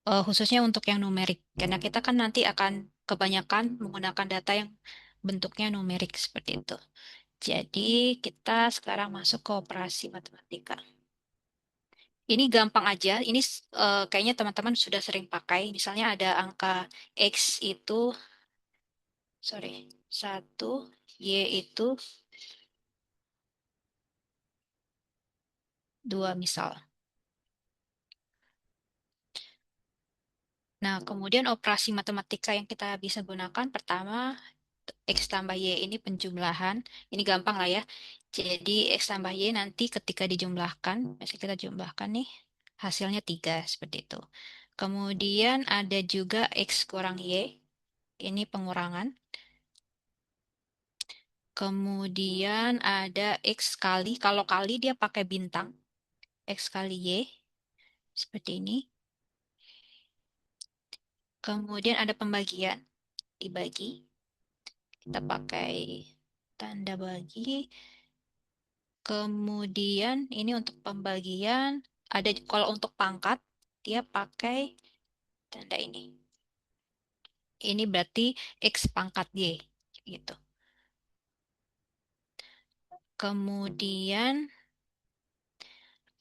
khususnya untuk yang numerik. Karena kita kan nanti akan kebanyakan menggunakan data yang bentuknya numerik seperti itu. Jadi kita sekarang masuk ke operasi matematika. Ini gampang aja. Ini kayaknya teman-teman sudah sering pakai. Misalnya ada angka X itu, sorry, 1, Y itu 2 misal. Nah, kemudian operasi matematika yang kita bisa gunakan pertama X tambah Y ini penjumlahan. Ini gampang lah ya. Jadi X tambah Y nanti ketika dijumlahkan, misalnya kita jumlahkan nih, hasilnya 3 seperti itu. Kemudian ada juga X kurang Y, ini pengurangan. Kemudian ada X kali, kalau kali dia pakai bintang. X kali Y, seperti ini. Kemudian ada pembagian, dibagi. Kita pakai tanda bagi. Kemudian ini untuk pembagian, ada kalau untuk pangkat, dia pakai tanda ini. Ini berarti X pangkat Y, gitu. Kemudian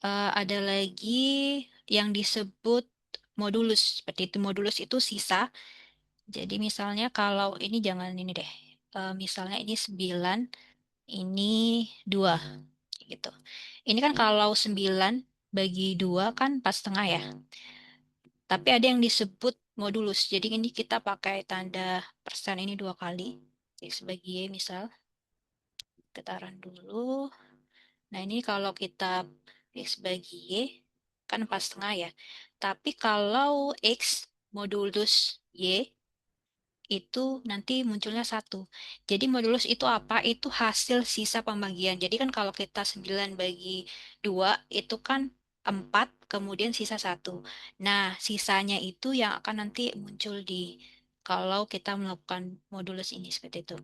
ada lagi yang disebut modulus. Seperti itu, modulus itu sisa. Jadi misalnya kalau ini jangan ini deh. Misalnya ini 9, ini 2 gitu. Ini kan kalau 9 bagi 2 kan 4,5 ya. Tapi ada yang disebut modulus. Jadi ini kita pakai tanda persen ini 2 kali. X bagi Y misal. Kita run dulu. Nah ini kalau kita X bagi Y kan 4,5 ya. Tapi kalau X modulus Y itu nanti munculnya 1. Jadi modulus itu apa? Itu hasil sisa pembagian. Jadi kan kalau kita 9 bagi 2 itu kan 4, kemudian sisa 1. Nah, sisanya itu yang akan nanti muncul di kalau kita melakukan modulus ini seperti itu.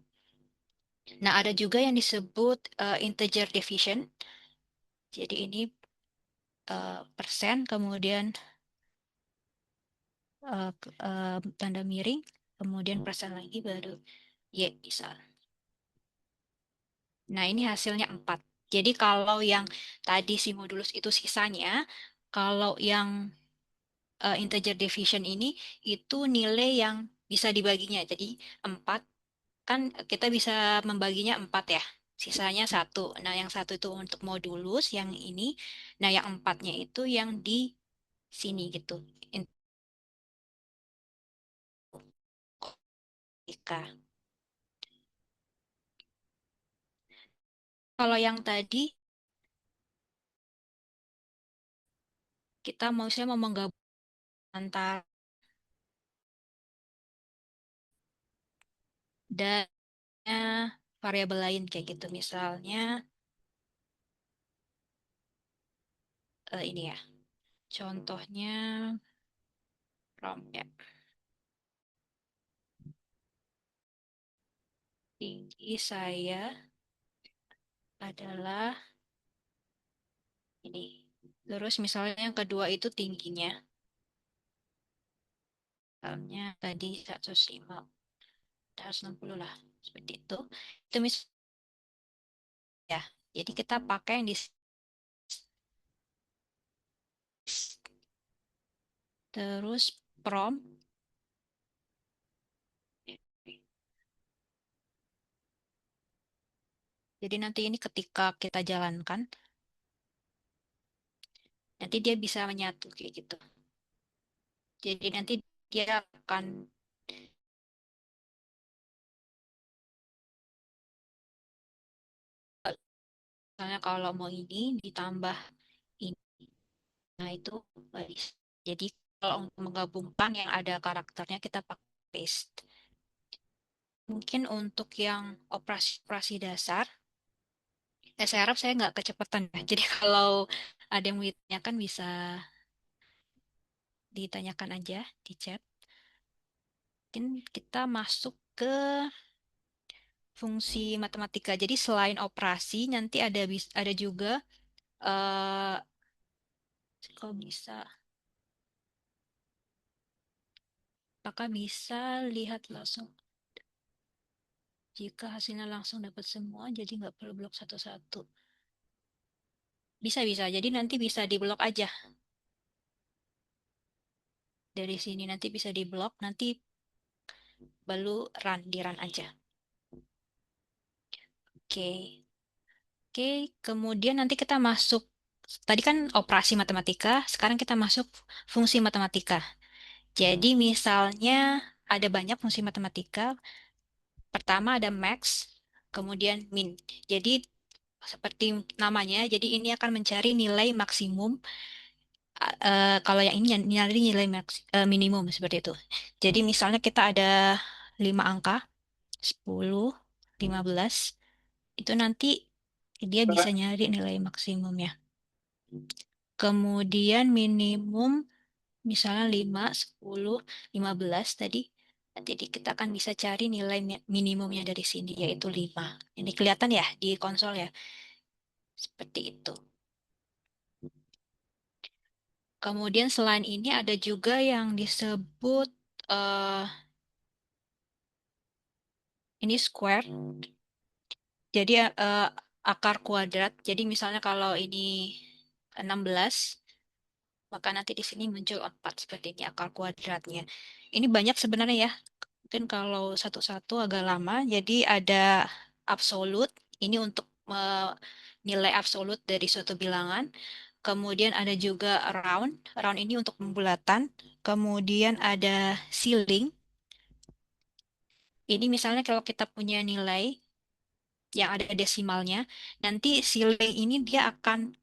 Nah, ada juga yang disebut integer division. Jadi ini persen, kemudian tanda miring, kemudian persen lagi baru Y misal. Nah, ini hasilnya 4. Jadi kalau yang tadi si modulus itu sisanya, kalau yang integer division ini itu nilai yang bisa dibaginya. Jadi 4 kan kita bisa membaginya 4 ya. Sisanya 1. Nah, yang 1 itu untuk modulus, yang ini. Nah, yang 4-nya itu yang di sini gitu. Integer. Kalau yang tadi kita mau menggabungkan antara dan variabel lain kayak gitu. Misalnya ini ya. Contohnya ya. Tinggi saya adalah ini Terus misalnya yang kedua itu tingginya. Misalnya tadi 105, 160 lah. Seperti itu. Itu misalnya ya. Jadi kita pakai yang di terus prompt. Jadi nanti ini ketika kita jalankan, nanti dia bisa menyatu kayak gitu. Jadi nanti dia akan misalnya kalau mau ini ditambah ini, nah itu nggak bisa. Jadi kalau untuk menggabungkan yang ada karakternya kita pakai paste. Mungkin untuk yang operasi-operasi dasar, saya harap saya nggak kecepatan ya. Jadi kalau ada yang mau ditanyakan bisa ditanyakan aja di chat. Mungkin kita masuk ke fungsi matematika. Jadi selain operasi nanti ada juga eh kok bisa? Apakah bisa lihat langsung? Jika hasilnya langsung dapat semua, jadi nggak perlu blok satu-satu. Bisa-bisa. Jadi nanti bisa diblok aja. Dari sini nanti bisa diblok, nanti baru di run aja. Oke. Oke, kemudian nanti kita masuk. Tadi kan operasi matematika, sekarang kita masuk fungsi matematika. Jadi misalnya ada banyak fungsi matematika. Pertama ada max, kemudian min. Jadi seperti namanya, jadi ini akan mencari nilai maksimum. Kalau yang ini nyari nilai minimum seperti itu. Jadi misalnya kita ada 5 angka, 10, 15, itu nanti dia bisa nyari nilai maksimumnya. Kemudian minimum misalnya 5, 10, 15 tadi. Nanti kita akan bisa cari nilai minimumnya dari sini, yaitu 5. Ini kelihatan ya di konsol ya. Seperti itu. Kemudian selain ini ada juga yang disebut eh, ini square. Jadi akar kuadrat. Jadi misalnya kalau ini 16, maka nanti di sini muncul 4 seperti ini akar kuadratnya. Ini banyak sebenarnya ya. Mungkin kalau satu-satu agak lama. Jadi ada absolut. Ini untuk nilai absolut dari suatu bilangan. Kemudian ada juga round. Round ini untuk pembulatan. Kemudian ada ceiling. Ini misalnya kalau kita punya nilai yang ada desimalnya, nanti ceiling ini dia akan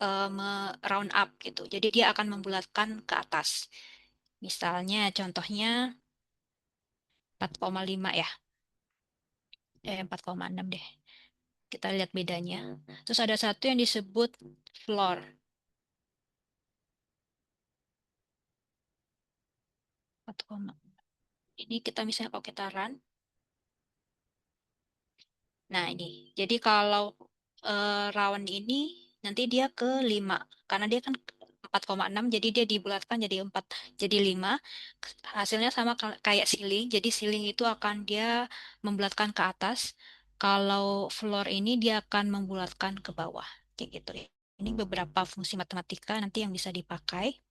round up gitu. Jadi dia akan membulatkan ke atas. Misalnya contohnya 4,5 ya. 4,6 deh. Kita lihat bedanya. Terus ada satu yang disebut floor. 4, ini kita misalnya kalau kita run. Nah, ini. Jadi kalau round ini nanti dia ke 5. Karena dia kan 4,6 jadi dia dibulatkan jadi 4 jadi 5. Hasilnya sama kayak ceiling. Jadi ceiling itu akan dia membulatkan ke atas. Kalau floor ini dia akan membulatkan ke bawah. Kayak gitu ya. Ini beberapa fungsi matematika nanti yang bisa dipakai.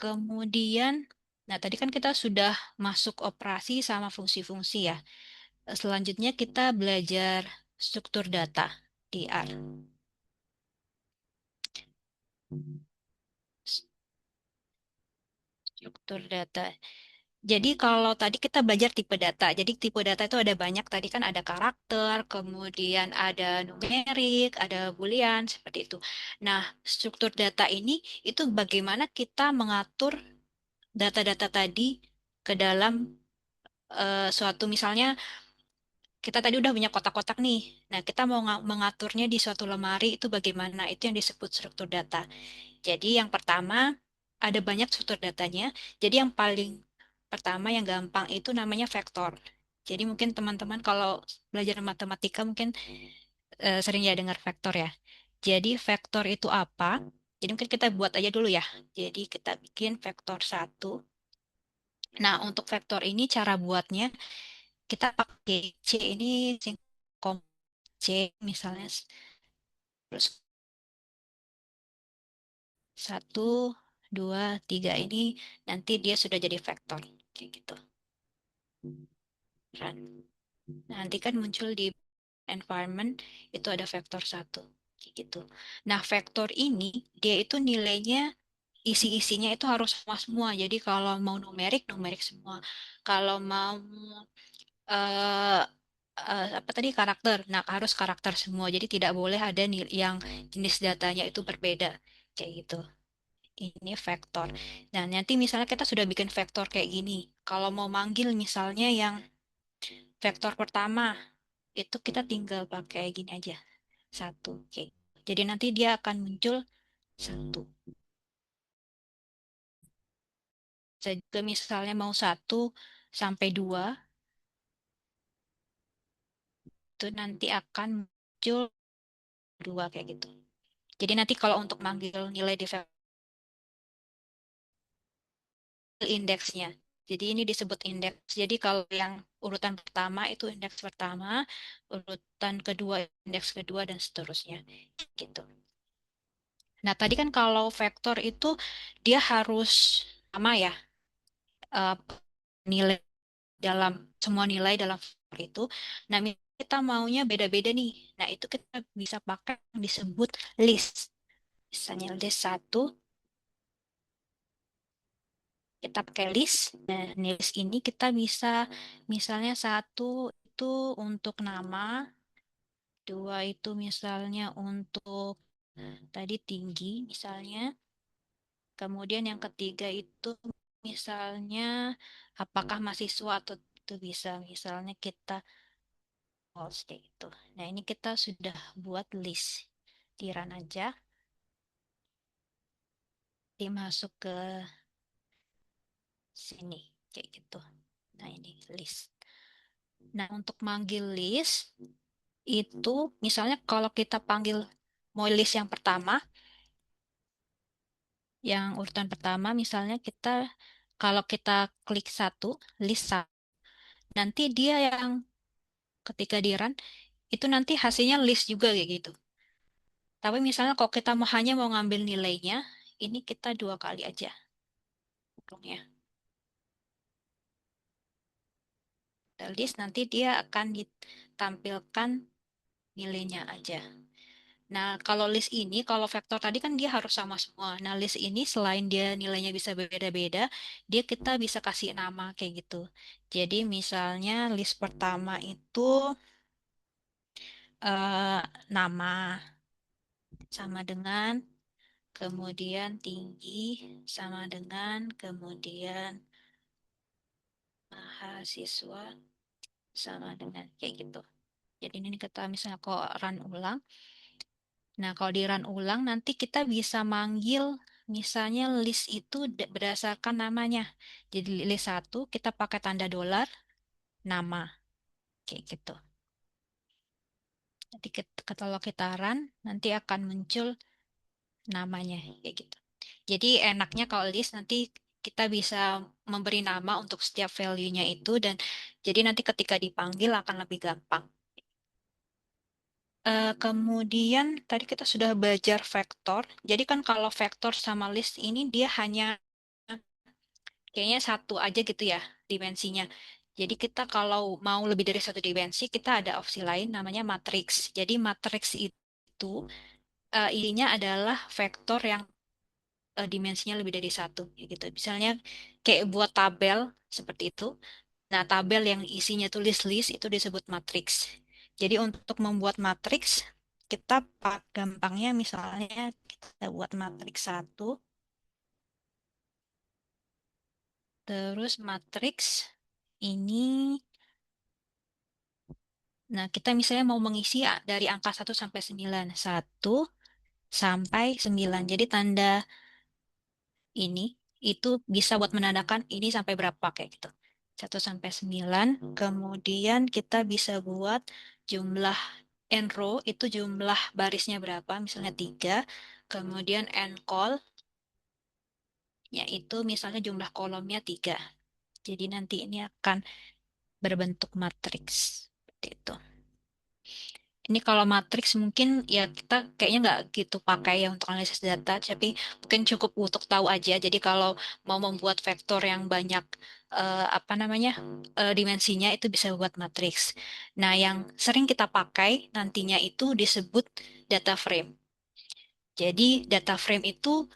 Kemudian, nah tadi kan kita sudah masuk operasi sama fungsi-fungsi ya. Selanjutnya kita belajar struktur data di R. Struktur data. Jadi kalau tadi kita belajar tipe data. Jadi tipe data itu ada banyak. Tadi kan ada karakter, kemudian ada numerik, ada boolean, seperti itu. Nah, struktur data ini itu bagaimana kita mengatur data-data tadi ke dalam suatu misalnya kita tadi udah punya kotak-kotak nih. Nah, kita mau mengaturnya di suatu lemari itu bagaimana? Itu yang disebut struktur data. Jadi yang pertama ada banyak struktur datanya. Jadi yang paling pertama yang gampang itu namanya vektor. Jadi mungkin teman-teman kalau belajar matematika mungkin sering ya dengar vektor ya. Jadi vektor itu apa? Jadi mungkin kita buat aja dulu ya. Jadi kita bikin vektor 1. Nah, untuk vektor ini cara buatnya kita pakai C ini singkom C misalnya terus 1, 2, 3 ini nanti dia sudah jadi vektor kayak gitu. Run. Nanti kan muncul di environment itu ada vektor 1 kayak gitu. Nah, vektor ini dia itu nilainya isi-isinya itu harus sama semua. Jadi kalau mau numerik, numerik semua. Kalau mau eh, apa tadi karakter, nah harus karakter semua. Jadi tidak boleh ada yang jenis datanya itu berbeda kayak gitu. Ini vektor. Dan nanti misalnya kita sudah bikin vektor kayak gini. Kalau mau manggil misalnya yang vektor pertama itu kita tinggal pakai gini aja 1. Oke. Jadi nanti dia akan muncul 1. Jadi misalnya mau 1 sampai 2 itu nanti akan muncul 2 kayak gitu. Jadi nanti kalau untuk manggil nilai di indeksnya. Jadi ini disebut indeks. Jadi kalau yang urutan pertama itu indeks pertama, urutan kedua indeks kedua dan seterusnya. Gitu. Nah, tadi kan kalau vektor itu dia harus sama ya eh, nilai dalam semua nilai dalam vektor itu. Nah, kita maunya beda-beda nih. Nah, itu kita bisa pakai yang disebut list. Misalnya list 1 kita pakai list. Nah, list ini kita bisa misalnya 1 itu untuk nama, 2 itu misalnya untuk tadi tinggi misalnya. Kemudian yang ketiga itu misalnya apakah mahasiswa atau itu bisa misalnya kita kayak itu. Nah, ini kita sudah buat list. Di run aja, dimasuk ke sini kayak gitu. Nah, ini list. Nah, untuk manggil list itu misalnya kalau kita panggil mau list yang pertama, yang urutan pertama misalnya kalau kita klik 1, list 1, nanti dia yang ketika di run itu nanti hasilnya list juga kayak gitu. Tapi misalnya kalau kita hanya mau ngambil nilainya, ini kita 2 kali aja. Ya. List nanti dia akan ditampilkan nilainya aja. Nah, kalau list ini, kalau vektor tadi kan dia harus sama semua. Nah, list ini selain dia nilainya bisa berbeda-beda, dia kita bisa kasih nama kayak gitu. Jadi misalnya list pertama itu eh, nama sama dengan, kemudian tinggi sama dengan, kemudian mahasiswa sama dengan kayak gitu. Jadi ini kita misalnya kok run ulang. Nah, kalau di run ulang nanti kita bisa manggil misalnya list itu berdasarkan namanya. Jadi list 1 kita pakai tanda dolar nama kayak gitu. Nanti kalau kita run nanti akan muncul namanya kayak gitu. Jadi enaknya kalau list nanti kita bisa memberi nama untuk setiap value-nya itu dan jadi nanti ketika dipanggil akan lebih gampang. Kemudian tadi kita sudah belajar vektor. Jadi kan kalau vektor sama list ini dia hanya kayaknya satu aja gitu ya dimensinya. Jadi kita kalau mau lebih dari satu dimensi, kita ada opsi lain namanya matriks. Jadi matriks itu ininya adalah vektor yang dimensinya lebih dari satu, ya gitu. Misalnya kayak buat tabel seperti itu. Nah, tabel yang isinya tulis-list itu disebut matriks. Jadi untuk membuat matriks, kita gampangnya misalnya kita buat matriks 1, terus matriks ini, nah kita misalnya mau mengisi dari angka 1 sampai 9. 1 sampai 9. Jadi tanda ini itu bisa buat menandakan ini sampai berapa kayak gitu. 1 sampai 9. Kemudian kita bisa buat jumlah N row itu jumlah barisnya berapa, misalnya 3. Kemudian N col, yaitu misalnya jumlah kolomnya 3. Jadi nanti ini akan berbentuk matriks. Seperti itu. Ini kalau matriks mungkin ya kita kayaknya nggak gitu pakai ya untuk analisis data, tapi mungkin cukup untuk tahu aja. Jadi kalau mau membuat vektor yang banyak apa namanya dimensinya itu bisa buat matriks. Nah, yang sering kita pakai nantinya itu disebut data frame. Jadi data frame itu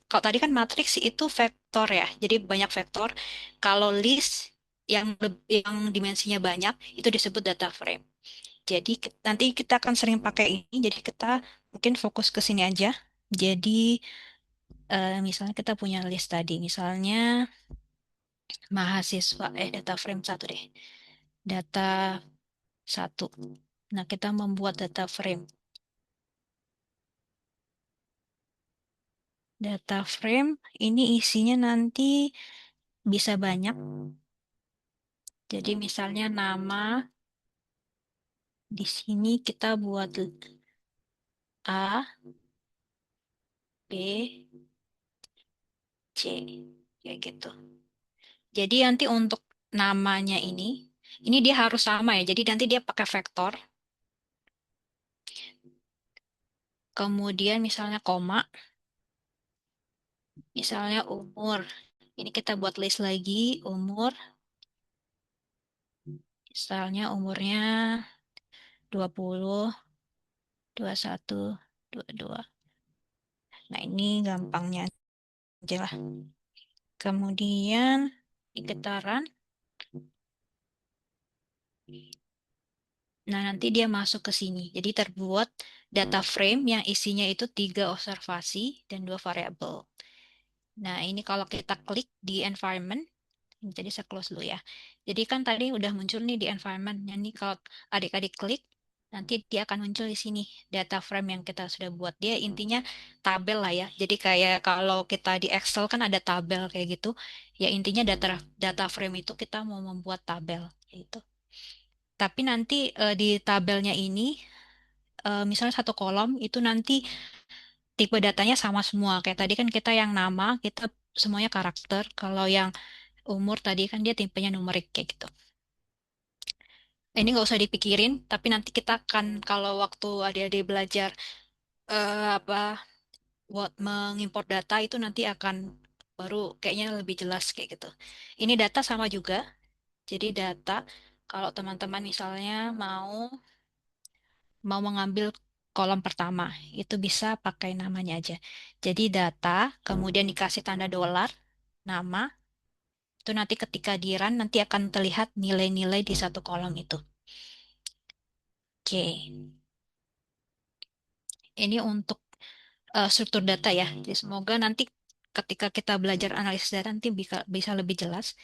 kalau tadi kan matriks itu vektor ya, jadi banyak vektor. Kalau list yang dimensinya banyak itu disebut data frame. Jadi nanti kita akan sering pakai ini. Jadi kita mungkin fokus ke sini aja. Jadi misalnya kita punya list tadi, misalnya mahasiswa, data frame satu deh, data satu. Nah, kita membuat data frame. Data frame ini isinya nanti bisa banyak. Jadi misalnya nama, di sini kita buat A, B, C, kayak gitu. Jadi nanti untuk namanya ini dia harus sama ya. Jadi nanti dia pakai vektor. Kemudian misalnya koma, misalnya umur. Ini kita buat list lagi, umur. Misalnya umurnya 20, 21, 22. Nah, ini gampangnya aja lah. Kemudian di getaran. Nah, nanti dia masuk ke sini. Jadi terbuat data frame yang isinya itu 3 observasi dan 2 variabel. Nah, ini kalau kita klik di environment, jadi saya close dulu ya. Jadi kan tadi udah muncul nih di environment. Ini kalau adik-adik klik, nanti dia akan muncul di sini data frame yang kita sudah buat. Dia intinya tabel lah ya. Jadi kayak kalau kita di Excel kan ada tabel kayak gitu. Ya intinya data data frame itu kita mau membuat tabel gitu. Tapi nanti di tabelnya ini misalnya satu kolom itu nanti tipe datanya sama semua. Kayak tadi kan kita yang nama, kita semuanya karakter. Kalau yang umur tadi kan dia tipenya numerik kayak gitu. Ini nggak usah dipikirin, tapi nanti kita akan kalau waktu adik-adik belajar apa buat mengimport data itu nanti akan baru kayaknya lebih jelas kayak gitu. Ini data sama juga. Jadi data kalau teman-teman misalnya mau mengambil kolom pertama, itu bisa pakai namanya aja. Jadi data, kemudian dikasih tanda dolar, nama, itu nanti ketika di run nanti akan terlihat nilai-nilai di satu kolom itu. Oke, ini untuk struktur data ya. Jadi semoga nanti ketika kita belajar analisis data nanti bisa lebih jelas.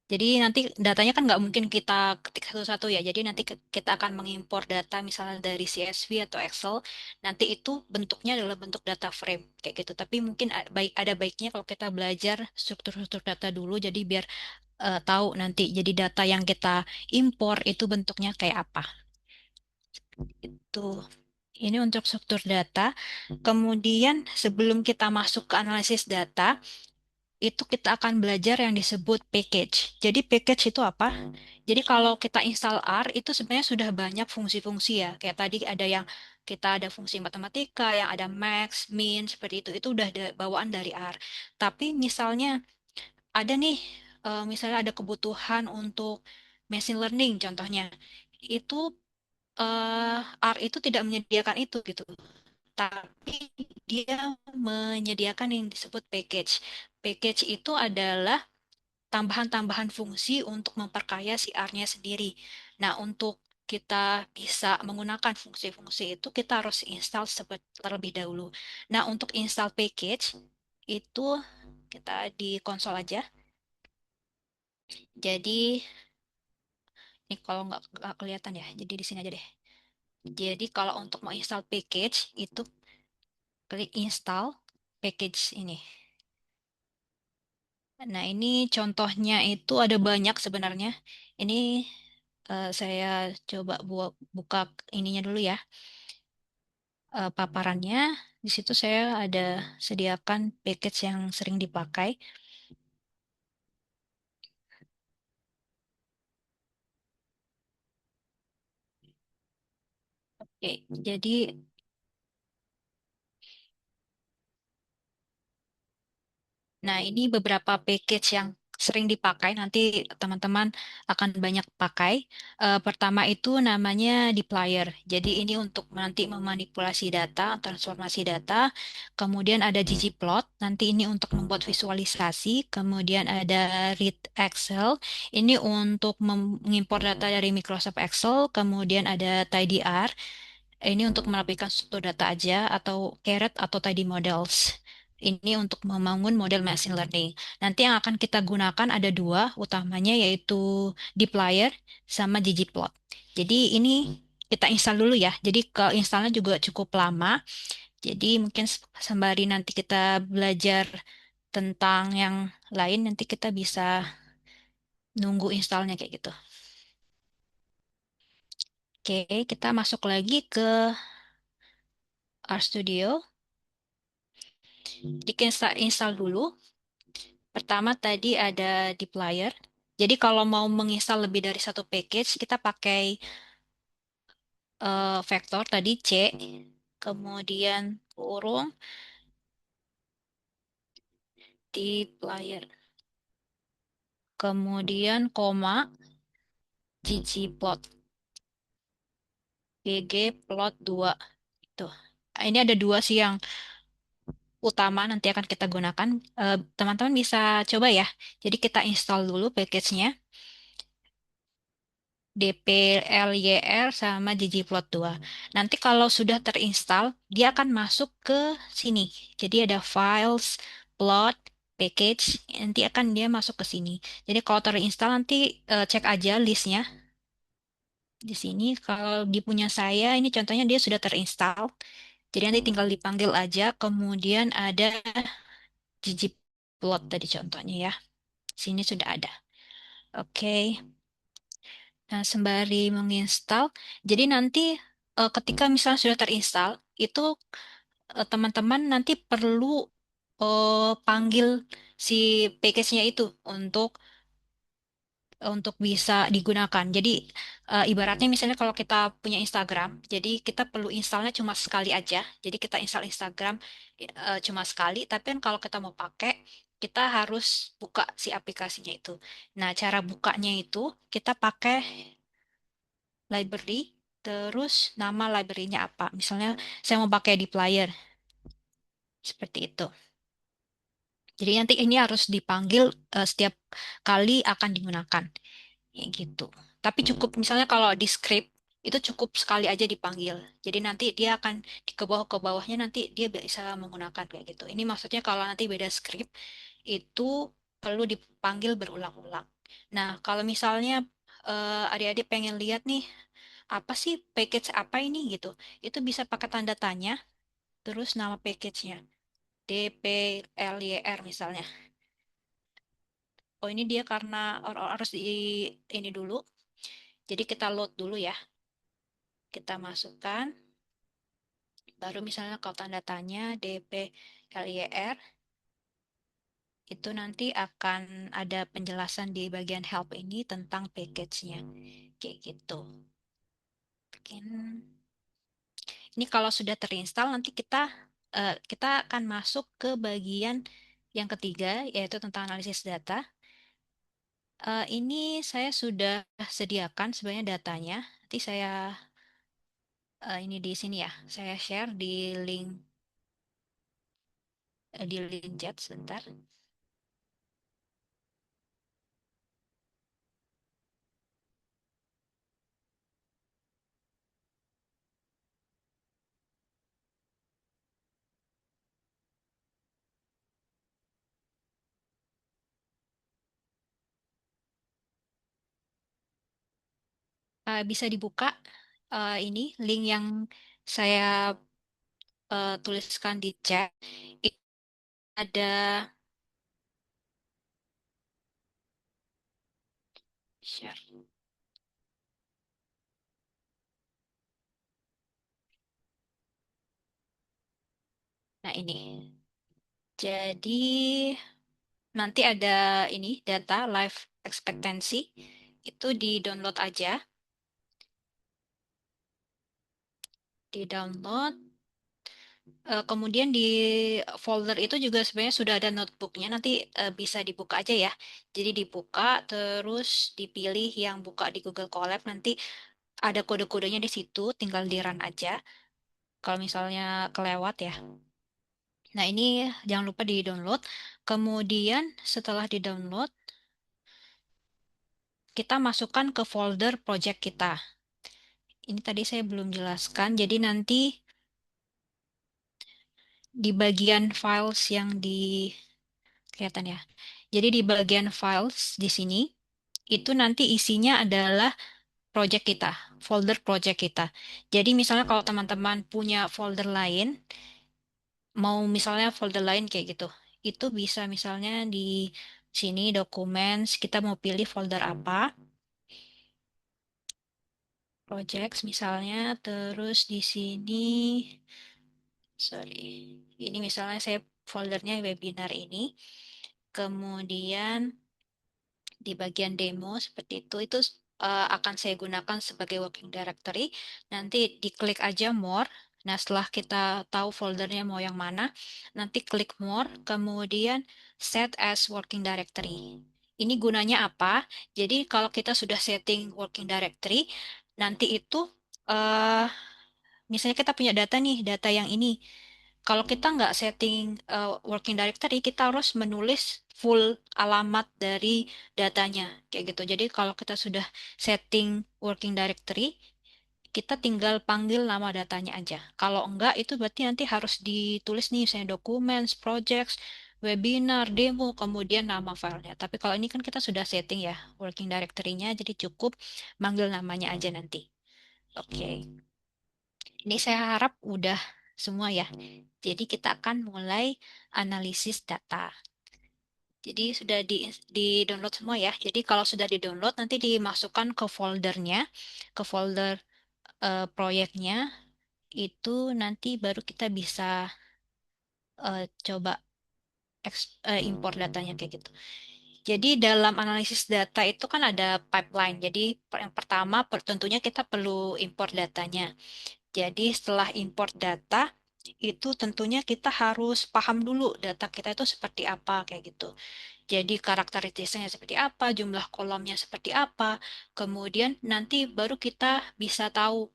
Jadi nanti datanya kan nggak mungkin kita ketik satu-satu ya. Jadi nanti kita akan mengimpor data misalnya dari CSV atau Excel. Nanti itu bentuknya adalah bentuk data frame kayak gitu. Tapi mungkin ada baiknya kalau kita belajar struktur-struktur data dulu. Jadi biar tahu nanti. Jadi data yang kita impor itu bentuknya kayak apa. Itu. Ini untuk struktur data. Kemudian sebelum kita masuk ke analisis data, itu kita akan belajar yang disebut package. Jadi package itu apa? Jadi kalau kita install R itu sebenarnya sudah banyak fungsi-fungsi ya. Kayak tadi ada yang kita ada fungsi matematika, yang ada max, min, seperti itu. Itu udah bawaan dari R. Tapi misalnya ada nih, misalnya ada kebutuhan untuk machine learning contohnya. Itu R itu tidak menyediakan itu gitu. Tapi dia menyediakan yang disebut package. Package itu adalah tambahan-tambahan fungsi untuk memperkaya si R-nya sendiri. Nah, untuk kita bisa menggunakan fungsi-fungsi itu, kita harus install terlebih dahulu. Nah, untuk install package, itu kita di konsol aja. Jadi, ini kalau nggak kelihatan ya, jadi di sini aja deh. Jadi, kalau untuk mau install package, itu klik install package ini. Nah, ini contohnya itu ada banyak sebenarnya. Ini Saya coba buka ininya dulu ya, paparannya. Di situ saya ada sediakan package yang sering dipakai. Oke, jadi nah, ini beberapa package yang sering dipakai, nanti teman-teman akan banyak pakai. Pertama itu namanya dplyr. Jadi ini untuk nanti memanipulasi data, transformasi data. Kemudian ada ggplot, nanti ini untuk membuat visualisasi. Kemudian ada read Excel, ini untuk mengimpor data dari Microsoft Excel. Kemudian ada tidyr, ini untuk merapikan struktur data aja, atau caret atau tidy models. Ini untuk membangun model machine learning. Nanti yang akan kita gunakan ada dua utamanya, yaitu dplyr sama ggplot. Jadi ini kita install dulu ya. Jadi ke installnya juga cukup lama. Jadi mungkin sembari nanti kita belajar tentang yang lain, nanti kita bisa nunggu installnya kayak gitu. Oke, kita masuk lagi ke RStudio. Jadi kita install dulu. Pertama tadi ada dplyr. Jadi kalau mau menginstal lebih dari satu package, kita pakai vektor tadi C, kemudian kurung dplyr, kemudian koma ggplot, ggplot 2 itu. Ini ada dua sih yang utama nanti akan kita gunakan. Teman-teman bisa coba ya. Jadi kita install dulu package-nya. dplyr sama ggplot 2. Nanti kalau sudah terinstal, dia akan masuk ke sini. Jadi ada files, plot, package, nanti akan dia masuk ke sini. Jadi kalau terinstal nanti cek aja listnya di sini. Kalau di punya saya, ini contohnya dia sudah terinstal. Jadi nanti tinggal dipanggil aja, kemudian ada ggplot tadi contohnya ya. Sini sudah ada. Oke. Nah, sembari menginstal, jadi nanti ketika misalnya sudah terinstall, itu teman-teman nanti perlu panggil si package-nya itu untuk bisa digunakan. Jadi ibaratnya misalnya kalau kita punya Instagram, jadi kita perlu installnya cuma sekali aja. Jadi kita install Instagram cuma sekali, tapi kan kalau kita mau pakai, kita harus buka si aplikasinya itu. Nah, cara bukanya itu kita pakai library, terus nama library-nya apa. Misalnya saya mau pakai dplyr, seperti itu. Jadi nanti ini harus dipanggil setiap kali akan digunakan. Ya gitu. Tapi cukup misalnya kalau di script, itu cukup sekali aja dipanggil. Jadi nanti dia akan ke bawah ke bawahnya, nanti dia bisa menggunakan kayak gitu. Ini maksudnya kalau nanti beda script itu perlu dipanggil berulang-ulang. Nah, kalau misalnya adik-adik pengen lihat nih apa sih package apa ini gitu. Itu bisa pakai tanda tanya, terus nama package-nya. dplyr misalnya. Oh, ini dia karena harus di ini dulu. Jadi kita load dulu ya. Kita masukkan. Baru misalnya kalau tanda tanya dplyr, itu nanti akan ada penjelasan di bagian help ini tentang package-nya. Kayak gitu. Mungkin ini kalau sudah terinstall, nanti kita akan masuk ke bagian yang ketiga, yaitu tentang analisis data. Ini saya sudah sediakan sebenarnya datanya. Nanti saya ini di sini ya, saya share di link chat sebentar. Bisa dibuka ini link yang saya tuliskan di chat. Ini ada share. Nah, ini. Jadi nanti ada ini data life expectancy itu di-download aja, di-download. Kemudian di folder itu juga sebenarnya sudah ada notebooknya, nanti bisa dibuka aja ya. Jadi dibuka, terus dipilih yang buka di Google Colab, nanti ada kode-kodenya di situ, tinggal di-run aja. Kalau misalnya kelewat ya. Nah, ini jangan lupa di-download. Kemudian setelah di-download, kita masukkan ke folder project kita. Ini tadi saya belum jelaskan, jadi nanti di bagian files yang di kelihatan ya. Jadi di bagian files di sini itu nanti isinya adalah project kita, folder project kita. Jadi misalnya kalau teman-teman punya folder lain, mau misalnya folder lain kayak gitu, itu bisa misalnya di sini documents, kita mau pilih folder apa, projects misalnya, terus di sini, sorry, ini misalnya saya foldernya webinar ini, kemudian di bagian demo seperti itu akan saya gunakan sebagai working directory. Nanti diklik aja more. Nah, setelah kita tahu foldernya mau yang mana, nanti klik more, kemudian set as working directory. Ini gunanya apa? Jadi kalau kita sudah setting working directory, nanti itu eh, misalnya kita punya data nih, data yang ini. Kalau kita nggak setting working directory, kita harus menulis full alamat dari datanya, kayak gitu. Jadi kalau kita sudah setting working directory, kita tinggal panggil nama datanya aja. Kalau enggak, itu berarti nanti harus ditulis nih, misalnya documents, projects, webinar, demo, kemudian nama filenya. Tapi kalau ini kan kita sudah setting ya working directory-nya, jadi cukup manggil namanya aja nanti. Oke. Ini saya harap udah semua ya. Jadi kita akan mulai analisis data. Jadi sudah di-download semua ya. Jadi kalau sudah di-download nanti dimasukkan ke foldernya, ke folder proyeknya. Itu nanti baru kita bisa coba import datanya kayak gitu. Jadi dalam analisis data itu kan ada pipeline. Jadi yang pertama tentunya kita perlu import datanya. Jadi setelah import data, itu tentunya kita harus paham dulu data kita itu seperti apa kayak gitu. Jadi karakteristiknya seperti apa, jumlah kolomnya seperti apa, kemudian nanti baru kita bisa tahu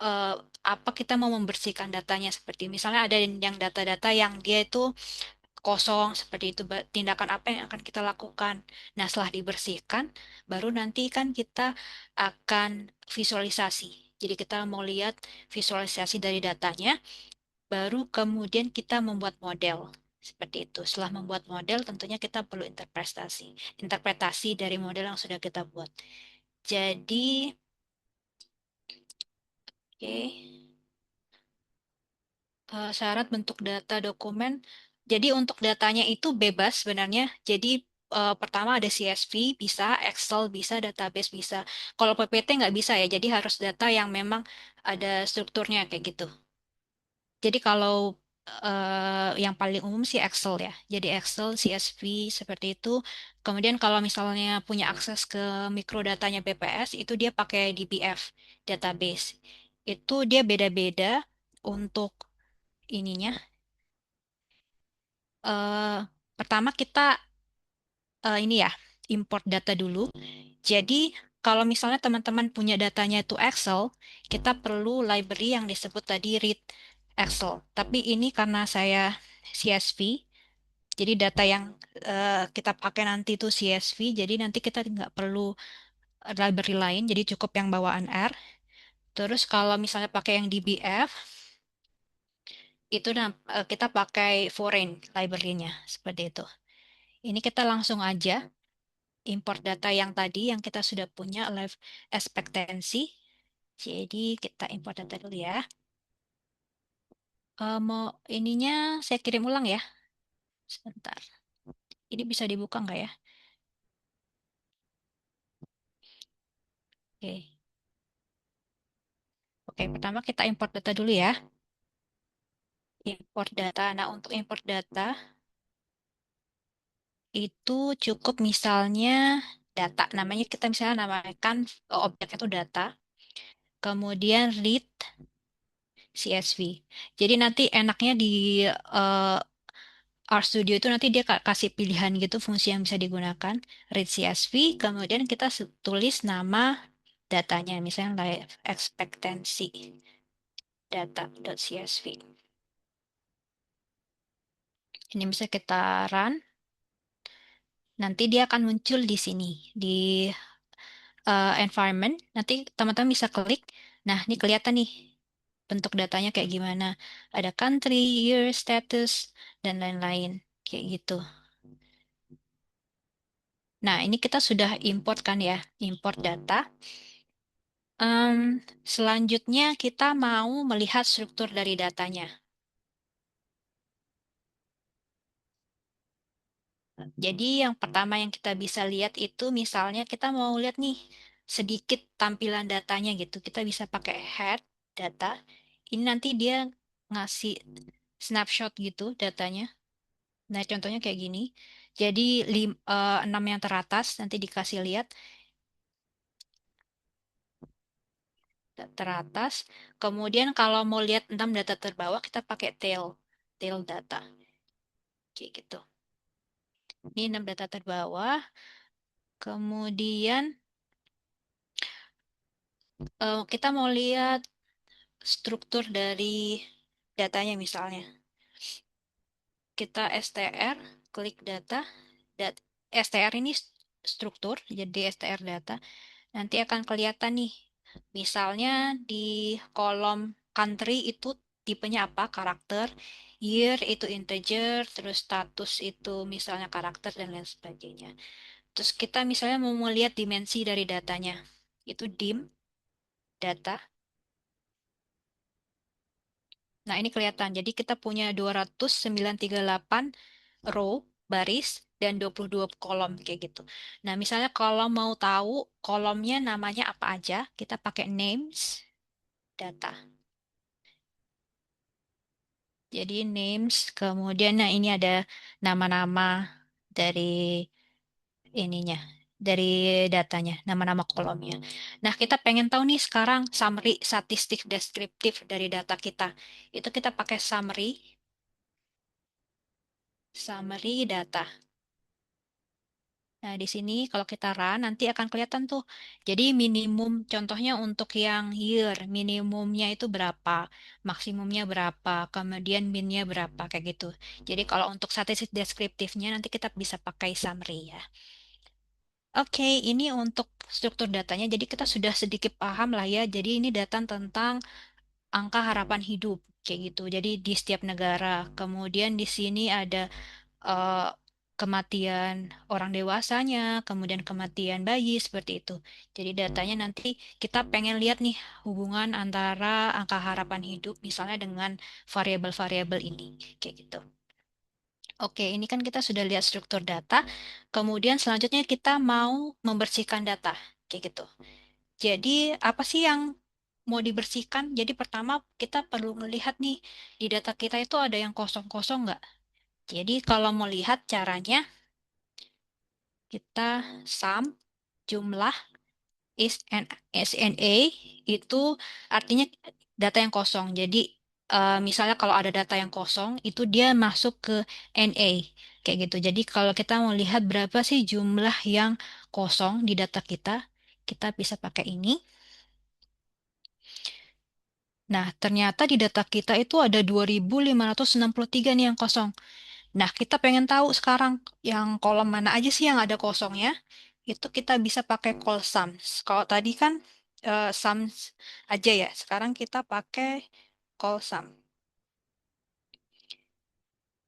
eh, apa kita mau membersihkan datanya seperti misalnya ada yang data-data yang dia itu kosong seperti itu tindakan apa yang akan kita lakukan. Nah, setelah dibersihkan, baru nanti kan kita akan visualisasi. Jadi kita mau lihat visualisasi dari datanya, baru kemudian kita membuat model. Seperti itu. Setelah membuat model, tentunya kita perlu interpretasi dari model yang sudah kita buat. Jadi, oke. Syarat bentuk data dokumen. Jadi untuk datanya itu bebas sebenarnya. Jadi pertama ada CSV bisa, Excel bisa, database bisa. Kalau PPT nggak bisa ya. Jadi harus data yang memang ada strukturnya kayak gitu. Jadi kalau yang paling umum sih Excel ya. Jadi Excel, CSV seperti itu. Kemudian kalau misalnya punya akses ke mikrodatanya BPS itu dia pakai DBF database. Itu dia beda-beda untuk ininya. eh Pertama kita ini ya import data dulu. Jadi kalau misalnya teman-teman punya datanya itu Excel, kita perlu library yang disebut tadi read Excel. Tapi ini karena saya CSV, jadi data yang kita pakai nanti itu CSV, jadi nanti kita nggak perlu library lain, jadi cukup yang bawaan R. Terus kalau misalnya pakai yang DBF, itu kita pakai foreign library-nya, seperti itu. Ini kita langsung aja import data yang tadi yang kita sudah punya life expectancy. Jadi kita import data dulu ya. Mau ininya saya kirim ulang ya. Sebentar. Ini bisa dibuka nggak ya? Oke. Oke, pertama kita import data dulu ya. import data. Nah, untuk import data itu cukup misalnya data. Namanya kita misalnya namakan objek itu data. Kemudian read CSV. Jadi nanti enaknya di eh, RStudio itu nanti dia kasih pilihan gitu fungsi yang bisa digunakan. Read CSV, kemudian kita tulis nama datanya, misalnya life expectancy data.csv. Ini bisa kita run, nanti dia akan muncul di sini, di environment. Nanti teman-teman bisa klik. Nah, ini kelihatan nih bentuk datanya kayak gimana. Ada country, year, status, dan lain-lain. Kayak gitu. Nah, ini kita sudah import kan ya, import data. Selanjutnya kita mau melihat struktur dari datanya. Jadi yang pertama yang kita bisa lihat itu misalnya kita mau lihat nih sedikit tampilan datanya gitu. Kita bisa pakai head data. Ini nanti dia ngasih snapshot gitu datanya. Nah, contohnya kayak gini. Jadi 6 yang teratas nanti dikasih lihat teratas. Kemudian kalau mau lihat 6 data terbawah kita pakai tail data. Kayak gitu. Ini 6 data terbawah. Kemudian kita mau lihat struktur dari datanya misalnya. Kita str, klik data, str ini struktur, jadi str data. Nanti akan kelihatan nih, misalnya di kolom country itu tipenya apa, karakter, year itu integer, terus status itu misalnya karakter dan lain sebagainya. Terus kita misalnya mau melihat dimensi dari datanya, itu dim, data. Nah, ini kelihatan. Jadi kita punya 20938 row, baris, dan 22 kolom kayak gitu. Nah, misalnya kalau mau tahu kolomnya namanya apa aja, kita pakai names, data. Jadi names, kemudian nah ini ada nama-nama dari ininya, dari datanya, nama-nama kolomnya. Nah, kita pengen tahu nih sekarang summary, statistik deskriptif dari data kita. Itu kita pakai summary data. Nah, di sini kalau kita run nanti akan kelihatan tuh. Jadi minimum contohnya untuk yang year, minimumnya itu berapa, maksimumnya berapa, kemudian minnya berapa kayak gitu. Jadi kalau untuk statistik deskriptifnya nanti kita bisa pakai summary ya. Oke, ini untuk struktur datanya. Jadi kita sudah sedikit paham lah ya. Jadi ini data tentang angka harapan hidup kayak gitu. Jadi di setiap negara. Kemudian di sini ada eh, kematian orang dewasanya, kemudian kematian bayi seperti itu. Jadi datanya nanti kita pengen lihat nih hubungan antara angka harapan hidup misalnya dengan variabel-variabel ini kayak gitu. Oke, ini kan kita sudah lihat struktur data. Kemudian selanjutnya kita mau membersihkan data kayak gitu. Jadi apa sih yang mau dibersihkan? Jadi pertama kita perlu melihat nih di data kita itu ada yang kosong-kosong nggak? Jadi kalau mau lihat caranya, kita sum jumlah SNA itu artinya data yang kosong. Jadi misalnya kalau ada data yang kosong itu dia masuk ke NA kayak gitu. Jadi kalau kita mau lihat berapa sih jumlah yang kosong di data kita, kita bisa pakai ini. Nah, ternyata di data kita itu ada 2563 nih yang kosong. Nah, kita pengen tahu sekarang yang kolom mana aja sih yang ada kosongnya. Itu kita bisa pakai call sums. Kalau tadi kan sums aja ya. Sekarang kita pakai call sum.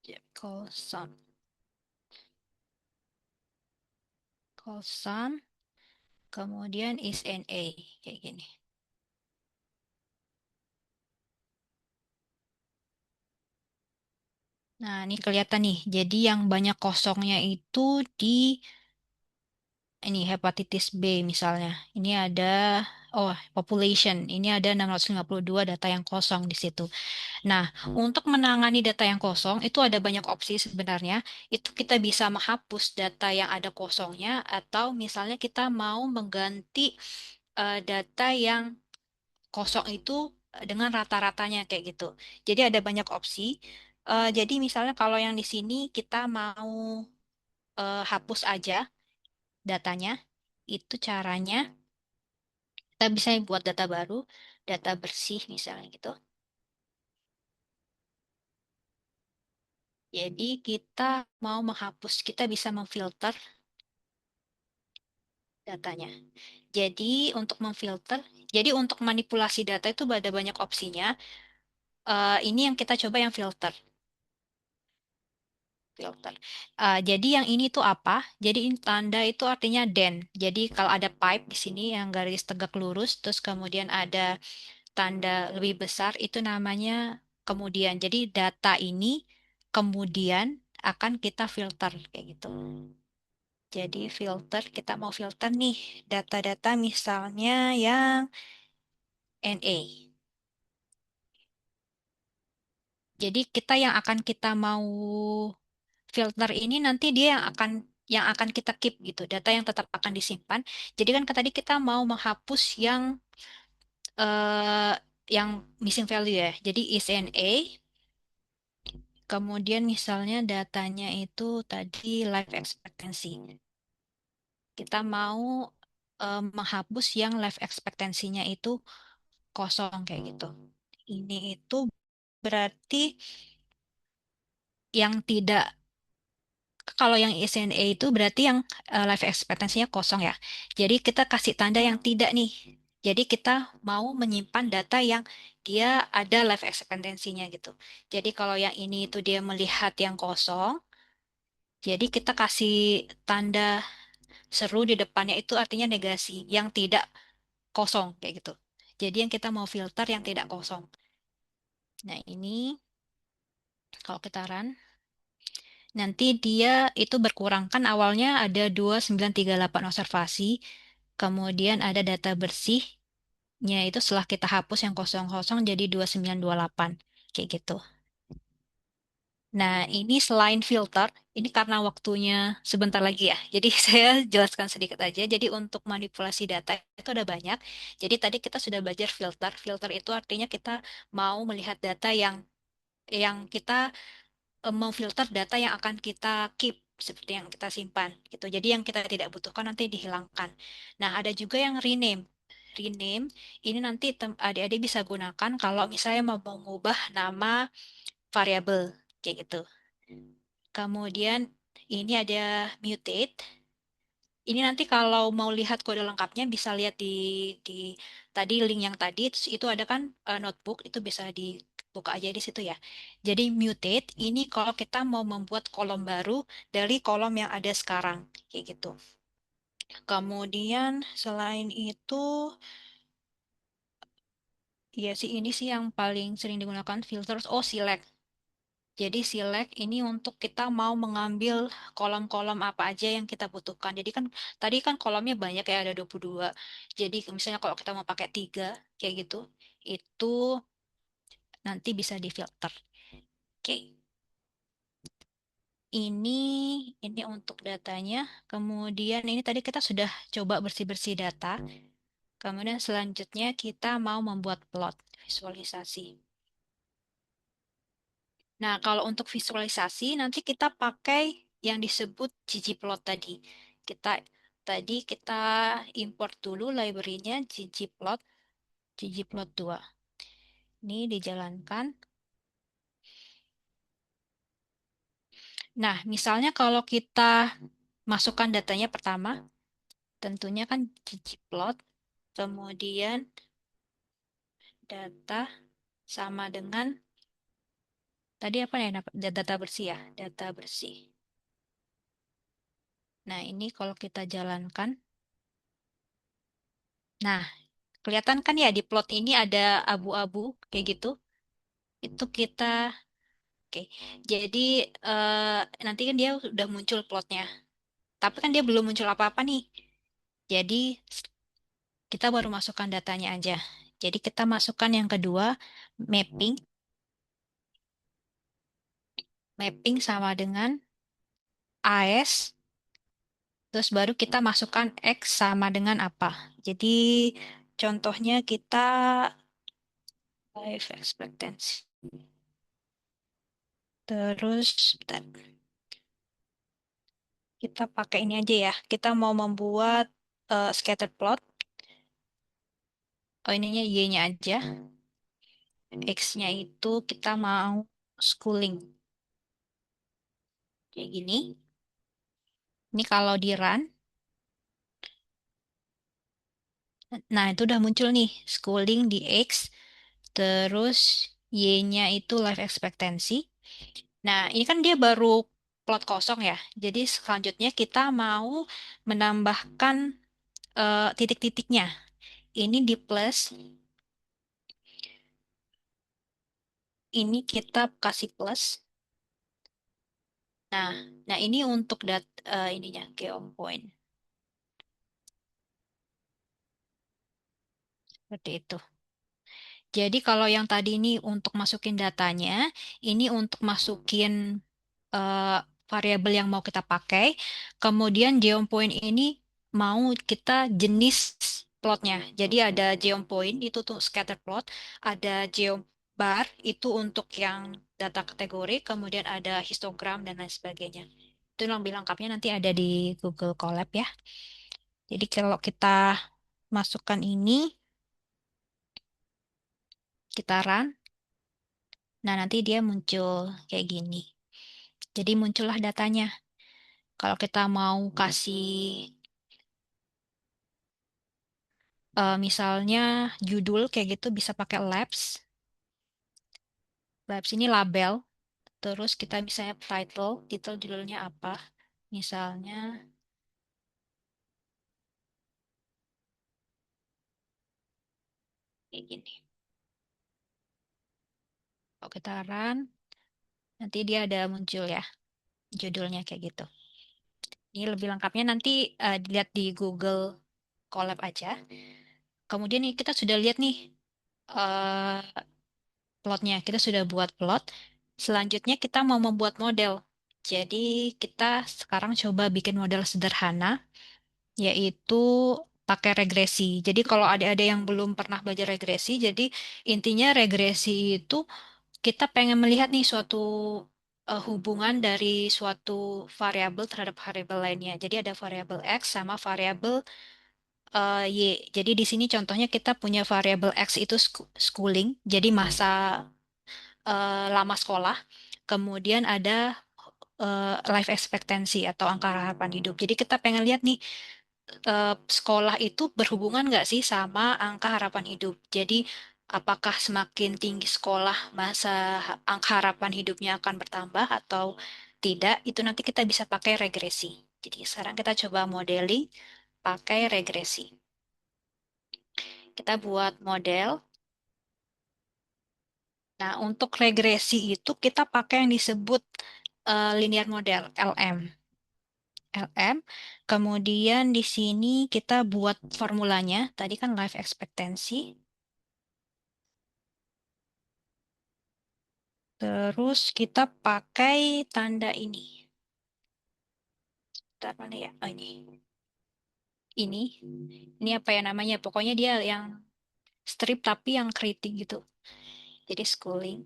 Ya, call sum. Call sum. Kemudian is NA. Kayak gini. Nah, ini kelihatan nih. Jadi yang banyak kosongnya itu di ini hepatitis B misalnya. Ini ada Oh, population. Ini ada 652 data yang kosong di situ. Nah, untuk menangani data yang kosong, itu ada banyak opsi sebenarnya. Itu kita bisa menghapus data yang ada kosongnya, atau misalnya kita mau mengganti data yang kosong itu dengan rata-ratanya kayak gitu. Jadi ada banyak opsi. Jadi misalnya kalau yang di sini kita mau hapus aja datanya, itu caranya kita bisa buat data baru, data bersih misalnya gitu. Jadi kita mau menghapus, kita bisa memfilter datanya. Jadi untuk memfilter, jadi untuk manipulasi data itu ada banyak opsinya. Ini yang kita coba yang filter. Filter. Jadi yang ini tuh apa? Jadi ini tanda itu artinya den. Jadi kalau ada pipe di sini yang garis tegak lurus, terus kemudian ada tanda lebih besar, itu namanya kemudian. Jadi data ini kemudian akan kita filter kayak gitu. Jadi filter, kita mau filter nih data-data misalnya yang NA. Jadi kita yang akan kita mau filter ini nanti dia yang akan kita keep gitu, data yang tetap akan disimpan. Jadi kan tadi kita mau menghapus eh, yang missing value ya. Jadi is NA, kemudian misalnya datanya itu tadi life expectancy. Kita mau menghapus yang life expectancy-nya itu kosong kayak gitu. Ini itu berarti yang tidak, kalau yang SNA itu berarti yang life expectancy-nya kosong ya. Jadi kita kasih tanda yang tidak nih. Jadi kita mau menyimpan data yang dia ada life expectancy-nya gitu. Jadi kalau yang ini itu dia melihat yang kosong, jadi kita kasih tanda seru di depannya itu artinya negasi, yang tidak kosong kayak gitu. Jadi yang kita mau filter yang tidak kosong. Nah, ini kalau kita run, nanti dia itu berkurang. Kan awalnya ada 2938 observasi, kemudian ada data bersihnya itu setelah kita hapus yang kosong-kosong jadi 2928. Kayak gitu. Nah, ini selain filter, ini karena waktunya sebentar lagi ya. Jadi saya jelaskan sedikit aja. Jadi untuk manipulasi data itu ada banyak. Jadi tadi kita sudah belajar filter. Filter itu artinya kita mau melihat data yang kita memfilter data yang akan kita keep seperti yang kita simpan gitu. Jadi yang kita tidak butuhkan nanti dihilangkan. Nah, ada juga yang rename. Rename ini nanti adik-adik bisa gunakan kalau misalnya mau mengubah nama variabel kayak gitu. Kemudian ini ada mutate. Ini nanti kalau mau lihat kode lengkapnya bisa lihat di tadi link yang tadi itu ada kan notebook itu bisa dibuka aja di situ ya. Jadi mutate ini kalau kita mau membuat kolom baru dari kolom yang ada sekarang kayak gitu. Kemudian selain itu ya sih ini sih yang paling sering digunakan filters. Oh, select. Jadi select ini untuk kita mau mengambil kolom-kolom apa aja yang kita butuhkan. Jadi kan tadi kan kolomnya banyak ya ada 22. Jadi misalnya kalau kita mau pakai 3 kayak gitu, itu nanti bisa difilter. Oke. Ini untuk datanya. Kemudian ini tadi kita sudah coba bersih-bersih data. Kemudian selanjutnya kita mau membuat plot visualisasi. Nah, kalau untuk visualisasi nanti kita pakai yang disebut ggplot tadi. Kita kita import dulu library-nya ggplot 2. Ini dijalankan. Nah, misalnya kalau kita masukkan datanya pertama, tentunya kan ggplot, kemudian data sama dengan tadi apa ya, data bersih ya, data bersih. Nah, ini kalau kita jalankan, nah kelihatan kan ya di plot ini ada abu-abu kayak gitu. Itu kita, oke. Jadi nanti kan dia udah muncul plotnya. Tapi kan dia belum muncul apa-apa nih. Jadi Kita baru masukkan datanya aja. Jadi kita masukkan yang kedua, mapping. Mapping sama dengan AS, terus baru kita masukkan X sama dengan apa. Jadi contohnya kita life expectancy. Terus, bentar. Kita pakai ini aja ya. Kita mau membuat scatter plot. Oh, ininya Y-nya aja. X-nya itu kita mau schooling. Kayak gini. Ini kalau di run, nah itu udah muncul nih. Schooling di X, terus Y-nya itu life expectancy. Nah, ini kan dia baru plot kosong ya. Jadi selanjutnya kita mau menambahkan titik-titiknya. Ini di plus, ini kita kasih plus. Nah, nah ini untuk ininya geom point. Seperti itu. Jadi kalau yang tadi ini untuk masukin datanya, ini untuk masukin eh, variabel yang mau kita pakai. Kemudian geom point ini mau kita jenis plotnya. Jadi ada geom point itu tuh scatter plot, ada geom bar itu untuk yang data kategori, kemudian ada histogram dan lain sebagainya. Itu lebih lengkapnya nanti ada di Google Colab ya. Jadi kalau kita masukkan ini, kita run, nah nanti dia muncul kayak gini. Jadi muncullah datanya. Kalau kita mau kasih misalnya judul kayak gitu bisa pakai labs. Labs ini label. Terus kita misalnya title judulnya apa. Misalnya kayak gini. Kalau kita run, nanti dia ada muncul ya judulnya kayak gitu. Ini lebih lengkapnya nanti dilihat di Google Colab aja. Kemudian nih kita sudah lihat nih eh, plotnya. Kita sudah buat plot. Selanjutnya kita mau membuat model. Jadi kita sekarang coba bikin model sederhana, yaitu pakai regresi. Jadi kalau ada yang belum pernah belajar regresi, jadi intinya regresi itu kita pengen melihat nih suatu hubungan dari suatu variabel terhadap variabel lainnya. Jadi ada variabel X sama variabel Y. Jadi di sini contohnya kita punya variabel X itu schooling, jadi masa lama sekolah. Kemudian ada life expectancy atau angka harapan hidup. Jadi kita pengen lihat nih sekolah itu berhubungan nggak sih sama angka harapan hidup. Jadi apakah semakin tinggi sekolah masa angka harapan hidupnya akan bertambah atau tidak? Itu nanti kita bisa pakai regresi. Jadi sekarang kita coba modeling pakai regresi. Kita buat model. Nah, untuk regresi itu kita pakai yang disebut linear model, LM. LM. Kemudian di sini kita buat formulanya. Tadi kan life expectancy. Terus kita pakai tanda ini. Bentar, mana ya? Oh, ini. Ini. Ini apa ya namanya? Pokoknya dia yang strip tapi yang keriting gitu. Jadi schooling.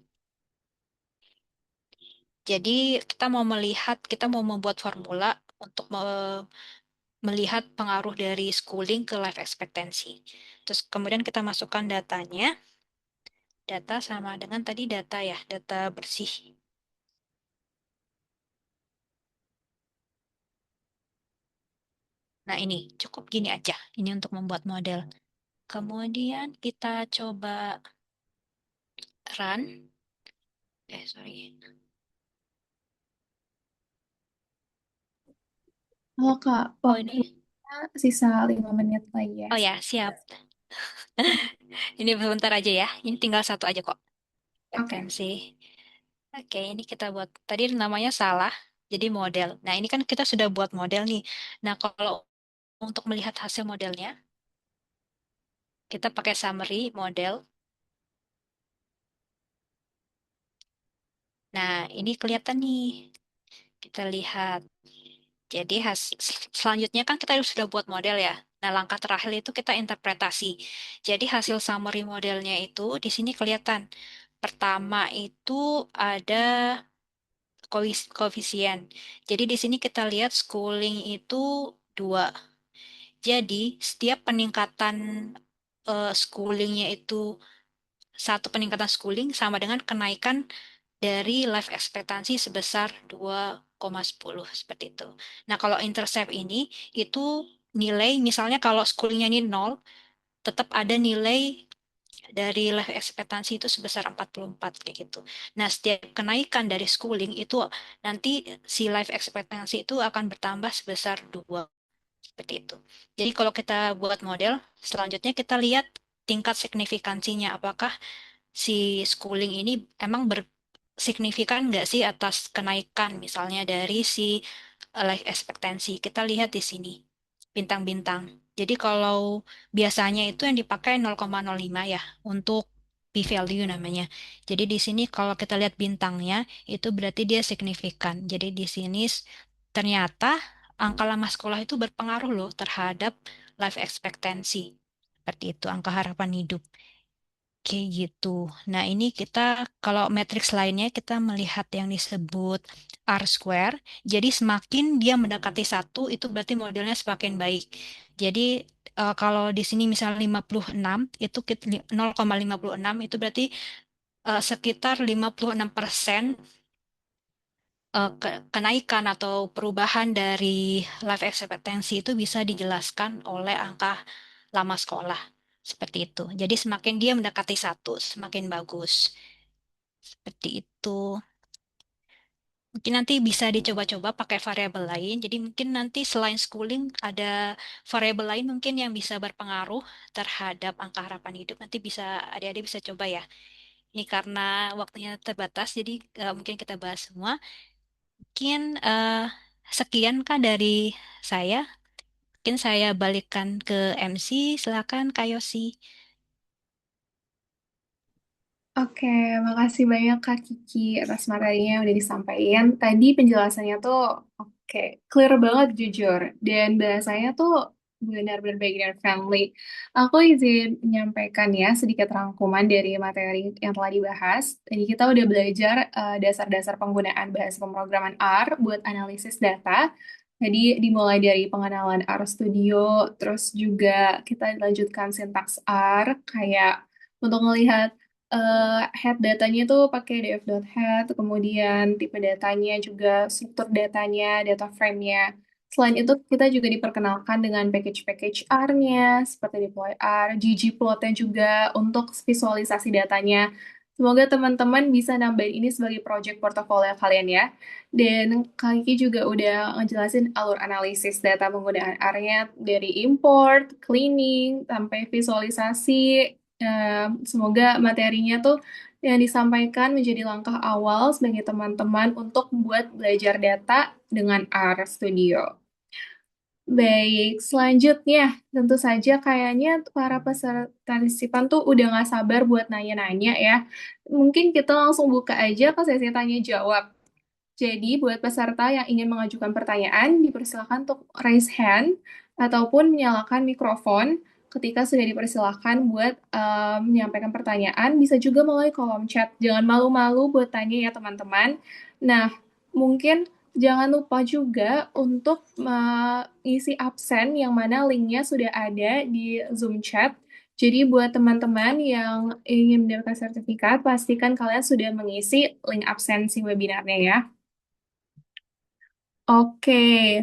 Jadi kita mau membuat formula untuk melihat pengaruh dari schooling ke life expectancy. Terus kemudian kita masukkan datanya. Data sama dengan tadi data ya, data bersih. Nah ini cukup gini aja. Ini untuk membuat model. Kemudian kita coba run. Sorry. Oh, Kak, Oh waktunya ini. sisa 5 menit lagi ya. Oh ya, siap. Ini sebentar aja ya. Ini tinggal satu aja kok. Oke. Referensi. Oke, ini kita buat. Tadi namanya salah. Jadi model. Nah, ini kan kita sudah buat model nih. Nah, kalau untuk melihat hasil modelnya, Kita pakai summary model. Nah, ini kelihatan nih. Kita lihat. Jadi selanjutnya kan kita sudah buat model ya. Nah, langkah terakhir itu kita interpretasi. Jadi hasil summary modelnya itu di sini kelihatan. Pertama itu ada koefisien. Jadi di sini kita lihat schooling itu 2. Jadi setiap peningkatan schoolingnya itu satu peningkatan schooling sama dengan kenaikan dari life expectancy sebesar 2,10 seperti itu. Nah, kalau intercept ini itu nilai misalnya kalau schoolingnya ini 0, tetap ada nilai dari life expectancy itu sebesar 44 kayak gitu. Nah, setiap kenaikan dari schooling itu nanti si life expectancy itu akan bertambah sebesar 2 seperti itu. Jadi kalau kita buat model, selanjutnya kita lihat tingkat signifikansinya apakah si schooling ini emang signifikan nggak sih atas kenaikan misalnya dari si life expectancy. Kita lihat di sini bintang-bintang. Jadi kalau biasanya itu yang dipakai 0,05 ya untuk p-value namanya. Jadi di sini kalau kita lihat bintangnya itu berarti dia signifikan. Jadi di sini ternyata angka lama sekolah itu berpengaruh loh terhadap life expectancy. Seperti itu, angka harapan hidup. Kayak gitu. Nah, ini kita kalau matriks lainnya kita melihat yang disebut R square. Jadi semakin dia mendekati satu, itu berarti modelnya semakin baik. Jadi kalau di sini misalnya 56, itu 0,56 itu berarti sekitar 56% kenaikan atau perubahan dari life expectancy itu bisa dijelaskan oleh angka lama sekolah. Seperti itu. Jadi semakin dia mendekati satu, semakin bagus. Seperti itu. Mungkin nanti bisa dicoba-coba pakai variabel lain. Jadi mungkin nanti selain schooling ada variabel lain mungkin yang bisa berpengaruh terhadap angka harapan hidup. Nanti bisa adik-adik bisa coba ya. Ini karena waktunya terbatas, jadi mungkin kita bahas semua. Mungkin sekian Kak dari saya. Mungkin saya balikan ke MC. Silakan Kak Yosi. Oke, makasih banyak Kak Kiki atas materinya yang udah disampaikan. Tadi penjelasannya tuh oke, clear banget jujur. Dan bahasanya tuh benar-benar beginner friendly. Aku izin menyampaikan ya sedikit rangkuman dari materi yang telah dibahas. Tadi kita udah belajar dasar-dasar penggunaan bahasa pemrograman R buat analisis data. Tadi dimulai dari pengenalan R Studio, terus juga kita lanjutkan sintaks R, kayak untuk melihat head datanya tuh pakai df.head, kemudian tipe datanya juga, struktur datanya, data frame-nya. Selain itu, kita juga diperkenalkan dengan package-package R-nya, seperti deploy R, ggplot-nya juga untuk visualisasi datanya. Semoga teman-teman bisa nambahin ini sebagai project portofolio kalian ya. Dan Kak Kiki juga udah ngejelasin alur analisis data penggunaan R-nya dari import, cleaning, sampai visualisasi. Semoga materinya tuh yang disampaikan menjadi langkah awal sebagai teman-teman untuk membuat belajar data dengan R Studio. Baik, selanjutnya tentu saja kayaknya para peserta partisipan tuh udah nggak sabar buat nanya-nanya ya. Mungkin kita langsung buka aja ke sesi tanya jawab. Jadi, buat peserta yang ingin mengajukan pertanyaan, dipersilakan untuk raise hand ataupun menyalakan mikrofon. Ketika sudah dipersilakan buat menyampaikan pertanyaan, bisa juga melalui kolom chat. Jangan malu-malu buat tanya ya teman-teman. Nah, mungkin jangan lupa juga untuk mengisi absen yang mana linknya sudah ada di Zoom chat. Jadi buat teman-teman yang ingin mendapatkan sertifikat, pastikan kalian sudah mengisi link absensi webinarnya ya. Oke,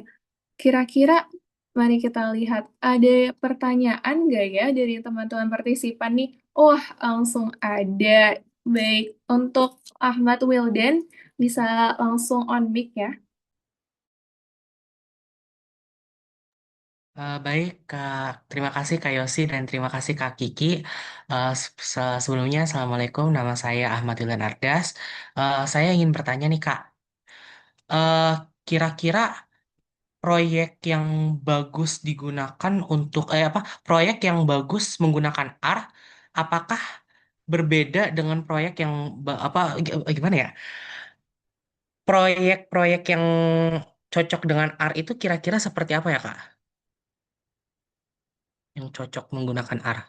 kira-kira mari kita lihat ada pertanyaan nggak ya dari teman-teman partisipan nih? Wah, langsung ada. Baik, untuk Ahmad Wildan bisa langsung on mic ya. Baik, Kak. Terima kasih Kak Yosi dan terima kasih Kak Kiki. Sebelumnya, Assalamualaikum. Nama saya Ahmad Yulian Ardas. Saya ingin bertanya nih, Kak. Eh, Kira-kira proyek yang bagus digunakan untuk proyek yang bagus menggunakan R, apakah berbeda dengan proyek yang gimana ya? Proyek-proyek yang cocok dengan R itu kira-kira seperti apa ya, Kak? Yang cocok menggunakan R.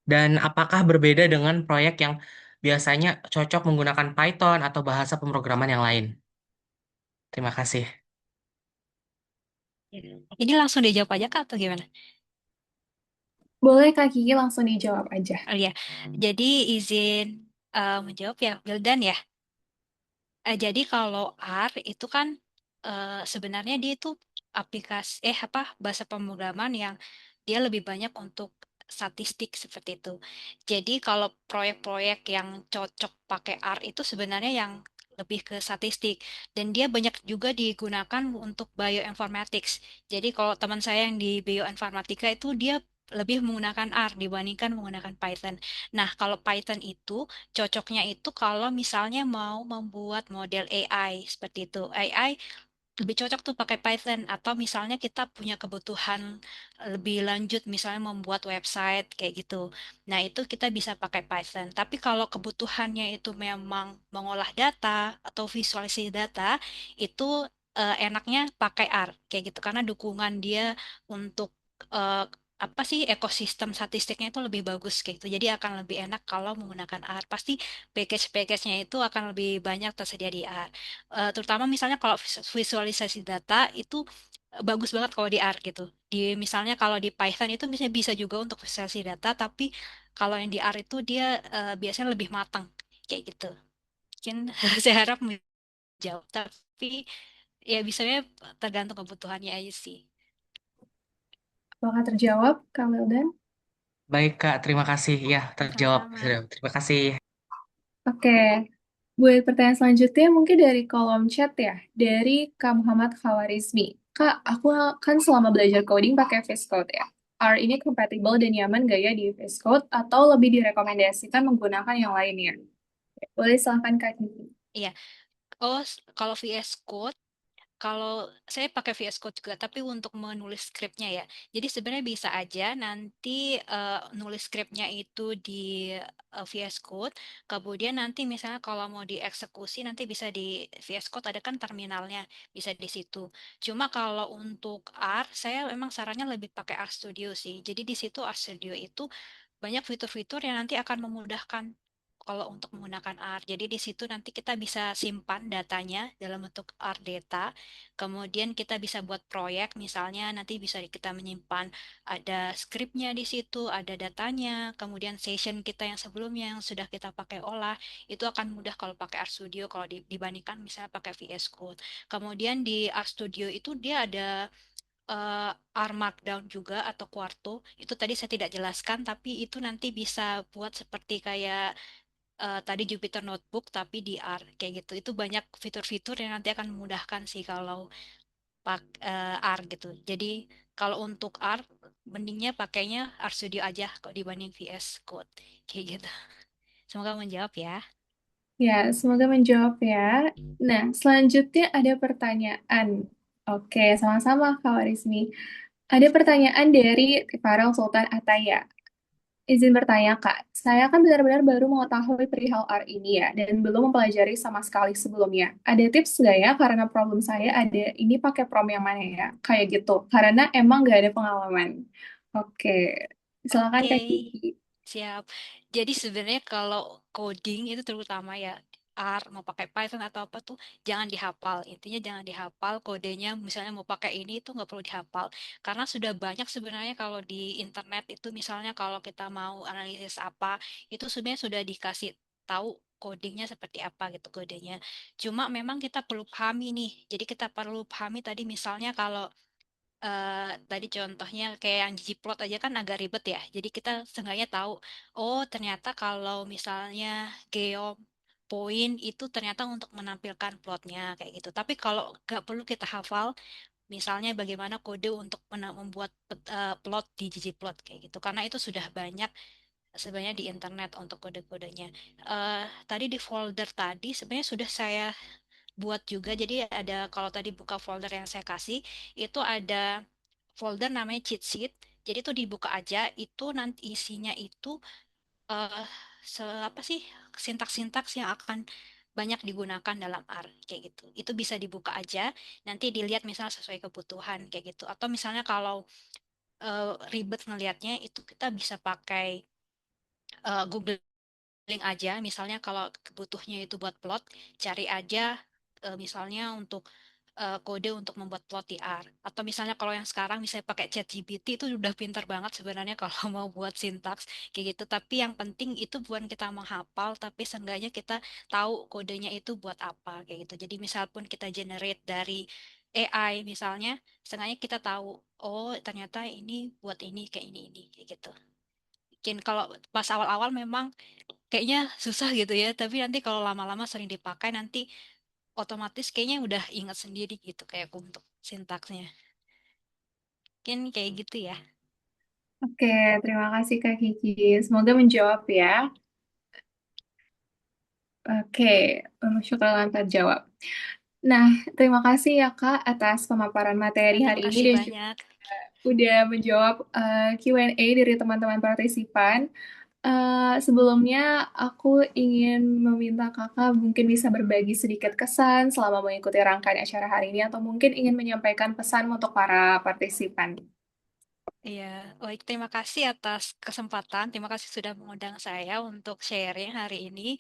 Dan apakah berbeda dengan proyek yang biasanya cocok menggunakan Python atau bahasa pemrograman yang lain? Terima kasih. Ini langsung dijawab aja Kak atau gimana? Boleh Kak Kiki langsung dijawab aja. Oh iya, jadi izin menjawab ya, Wildan ya. Jadi kalau R itu kan sebenarnya dia itu aplikasi bahasa pemrograman yang dia lebih banyak untuk statistik seperti itu. Jadi kalau proyek-proyek yang cocok pakai R itu sebenarnya yang lebih ke statistik dan dia banyak juga digunakan untuk bioinformatics. Jadi kalau teman saya yang di bioinformatika itu dia lebih menggunakan R dibandingkan menggunakan Python. Nah, kalau Python itu cocoknya itu kalau misalnya mau membuat model AI seperti itu. AI lebih cocok tuh pakai Python atau misalnya kita punya kebutuhan lebih lanjut misalnya membuat website kayak gitu. Nah, itu kita bisa pakai Python. Tapi kalau kebutuhannya itu memang mengolah data atau visualisasi data itu enaknya pakai R kayak gitu karena dukungan dia untuk eh, apa sih ekosistem statistiknya itu lebih bagus kayak gitu. Jadi akan lebih enak kalau menggunakan R. Pasti package-package-nya itu akan lebih banyak tersedia di R. Terutama misalnya kalau visualisasi data itu bagus banget kalau di R gitu. Di misalnya kalau di Python itu bisa bisa juga untuk visualisasi data, tapi kalau yang di R itu dia biasanya lebih matang kayak gitu. Mungkin saya harap menjawab, tapi ya bisanya tergantung kebutuhannya aja sih. Apakah terjawab, Kak Wildan? Baik, Kak, terima kasih. Ya, terjawab. Sama-sama. Sudah. Terima kasih. Oke, buat pertanyaan selanjutnya mungkin dari kolom chat ya, dari Kak Muhammad Khawarizmi. Kak, aku kan selama belajar coding pakai VS Code ya. R ini compatible dan nyaman gaya di VS Code atau lebih direkomendasikan menggunakan yang lainnya? Boleh silahkan Kak Kiki. Iya. Oh, kalau VS Code kalau saya pakai VS Code juga, tapi untuk menulis skripnya ya. Jadi sebenarnya bisa aja nanti nulis skripnya itu di VS Code. Kemudian nanti misalnya kalau mau dieksekusi nanti bisa di VS Code ada kan terminalnya, bisa di situ. Cuma kalau untuk R, saya memang sarannya lebih pakai RStudio sih. Jadi di situ RStudio itu banyak fitur-fitur yang nanti akan memudahkan kalau untuk menggunakan R. Jadi di situ nanti kita bisa simpan datanya dalam bentuk R data. Kemudian kita bisa buat proyek, misalnya nanti bisa kita menyimpan ada skripnya di situ, ada datanya, kemudian session kita yang sebelumnya yang sudah kita pakai olah, itu akan mudah kalau pakai RStudio kalau dibandingkan misalnya pakai VS Code. Kemudian di RStudio itu dia ada R Markdown juga atau Quarto. Itu tadi saya tidak jelaskan, tapi itu nanti bisa buat seperti kayak tadi Jupyter Notebook tapi di R kayak gitu. Itu banyak fitur-fitur yang nanti akan memudahkan sih kalau R gitu. Jadi kalau untuk R mendingnya pakainya RStudio aja kok dibanding VS Code kayak gitu. Semoga menjawab ya. Ya, semoga menjawab ya. Nah, selanjutnya ada pertanyaan. Oke, sama-sama Kak Warismi. Ada pertanyaan dari Farel Sultan Ataya. Izin bertanya, Kak. Saya kan benar-benar baru mengetahui perihal R ini ya, dan belum mempelajari sama sekali sebelumnya. Ada tips nggak ya? Karena problem saya ada, ini pakai prom yang mana ya? Kayak gitu. Karena emang nggak ada pengalaman. Oke, silakan Oke, Kak Kiki. siap. Jadi sebenarnya kalau coding itu terutama ya R mau pakai Python atau apa tuh jangan dihafal. Intinya jangan dihafal kodenya. Misalnya mau pakai ini itu nggak perlu dihafal karena sudah banyak sebenarnya kalau di internet itu misalnya kalau kita mau analisis apa itu sebenarnya sudah dikasih tahu codingnya seperti apa gitu kodenya. Cuma memang kita perlu pahami nih. Jadi kita perlu pahami tadi misalnya kalau tadi contohnya kayak yang ggplot aja kan agak ribet ya. Jadi kita seenggaknya tahu, oh ternyata kalau misalnya geom point itu ternyata untuk menampilkan plotnya kayak gitu. Tapi kalau nggak perlu kita hafal, misalnya bagaimana kode untuk membuat plot di ggplot kayak gitu. Karena itu sudah banyak sebenarnya di internet untuk kode-kodenya. Tadi di folder tadi sebenarnya sudah saya buat juga. Jadi ada, kalau tadi buka folder yang saya kasih, itu ada folder namanya cheat sheet. Jadi itu dibuka aja, itu nanti isinya itu eh apa sih, sintaks-sintaks yang akan banyak digunakan dalam R kayak gitu. Itu bisa dibuka aja, nanti dilihat misalnya sesuai kebutuhan kayak gitu. Atau misalnya kalau ribet ngelihatnya, itu kita bisa pakai googling aja. Misalnya kalau kebutuhnya itu buat plot, cari aja misalnya untuk kode untuk membuat plot TR. Atau misalnya kalau yang sekarang misalnya pakai ChatGPT, itu udah pintar banget sebenarnya kalau mau buat sintaks kayak gitu. Tapi yang penting itu bukan kita menghafal, tapi seenggaknya kita tahu kodenya itu buat apa kayak gitu. Jadi misal pun kita generate dari AI misalnya, seenggaknya kita tahu, oh ternyata ini buat ini kayak ini kayak gitu. Mungkin kalau pas awal-awal memang kayaknya susah gitu ya, tapi nanti kalau lama-lama sering dipakai, nanti otomatis kayaknya udah ingat sendiri gitu kayak untuk sintaksnya. Mungkin kayak gitu ya. Oke, terima kasih Kak Kiki. Semoga menjawab ya. Oke, syukur terjawab. Nah, terima kasih ya Kak atas pemaparan materi Ya, hari terima ini kasih dan juga banyak. udah menjawab Q&A dari teman-teman partisipan. Sebelumnya aku ingin meminta Kakak mungkin bisa berbagi sedikit kesan selama mengikuti rangkaian acara hari ini atau mungkin ingin menyampaikan pesan untuk para partisipan. Iya, baik, terima kasih atas kesempatan. Terima kasih sudah mengundang saya untuk sharing hari ini.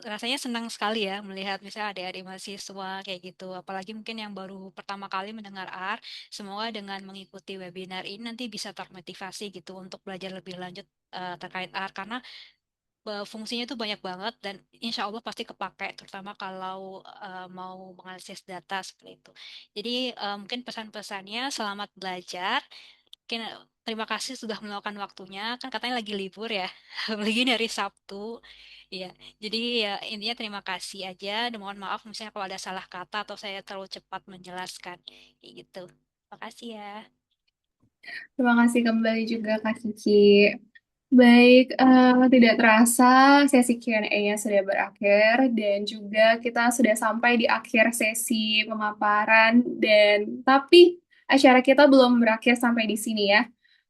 Rasanya senang sekali ya melihat misalnya adik-adik mahasiswa kayak gitu. Apalagi mungkin yang baru pertama kali mendengar R. Semoga dengan mengikuti webinar ini nanti bisa termotivasi gitu untuk belajar lebih lanjut terkait R. Karena fungsinya itu banyak banget dan insya Allah pasti kepakai, terutama kalau mau menganalisis data seperti itu. Jadi mungkin pesan-pesannya selamat belajar. Mungkin terima kasih sudah meluangkan waktunya. Kan katanya lagi libur ya, lagi dari Sabtu. Iya, jadi ya intinya terima kasih aja. Dan mohon maaf misalnya kalau ada salah kata atau saya terlalu cepat menjelaskan. Kayak gitu. Terima kasih ya. Terima kasih kembali juga Kak Kiki. Baik, tidak terasa sesi Q&A-nya sudah berakhir dan juga kita sudah sampai di akhir sesi pemaparan dan tapi acara kita belum berakhir sampai di sini ya.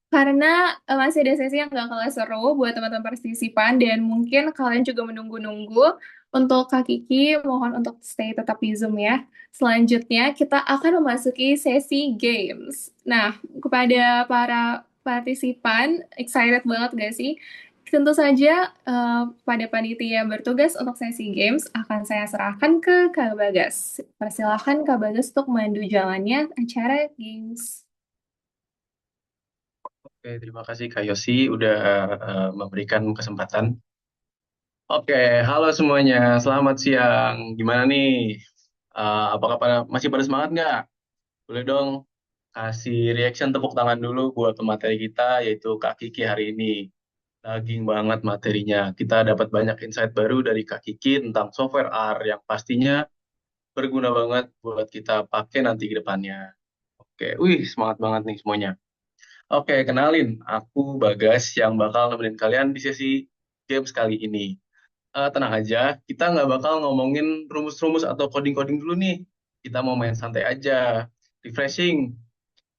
Karena masih ada sesi yang gak kalah seru buat teman-teman partisipan dan mungkin kalian juga menunggu-nunggu. Untuk Kak Kiki, mohon untuk stay tetap di Zoom ya. Selanjutnya kita akan memasuki sesi games. Nah, kepada para partisipan, excited banget gak sih? Tentu saja pada panitia yang bertugas untuk sesi games akan saya serahkan ke Kak Bagas. Persilahkan Kak Bagas untuk memandu jalannya acara games. Oke, terima kasih Kak Yosi udah memberikan kesempatan. Oke, halo semuanya, selamat siang. Gimana nih? Apakah masih pada semangat nggak? Boleh dong kasih reaction tepuk tangan dulu buat pemateri kita, yaitu Kak Kiki hari ini. Daging banget materinya. Kita dapat banyak insight baru dari Kak Kiki tentang software R yang pastinya berguna banget buat kita pakai nanti ke depannya. Oke, wih semangat banget nih semuanya. Oke, kenalin, aku Bagas yang bakal nemenin kalian di sesi games kali ini. Tenang aja, kita nggak bakal ngomongin rumus-rumus atau coding-coding dulu nih. Kita mau main santai aja, refreshing.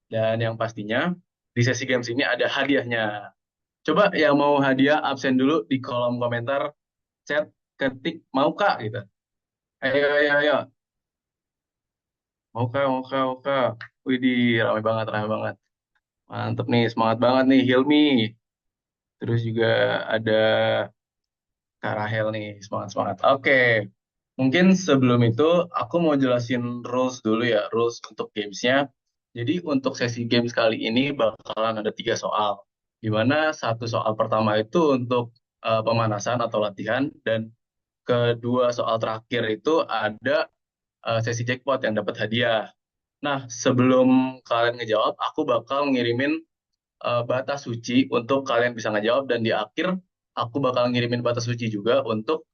Dan yang pastinya, di sesi games ini ada hadiahnya. Coba yang mau hadiah absen dulu di kolom komentar, chat, ketik, mau kak gitu. Ayo, ayo, ayo. Mau kak, mau kak. Widih, ramai banget, ramai banget. Mantep nih, semangat banget nih, Hilmi. Terus juga ada Kak Rahel nih, semangat-semangat. Oke, mungkin sebelum itu aku mau jelasin rules dulu ya, rules untuk gamesnya. Jadi untuk sesi games kali ini bakalan ada 3 soal. Di mana satu soal pertama itu untuk pemanasan atau latihan, dan kedua soal terakhir itu ada sesi jackpot yang dapat hadiah. Nah, sebelum kalian ngejawab, aku bakal ngirimin batas suci untuk kalian bisa ngejawab, dan di akhir aku bakal ngirimin batas suci juga untuk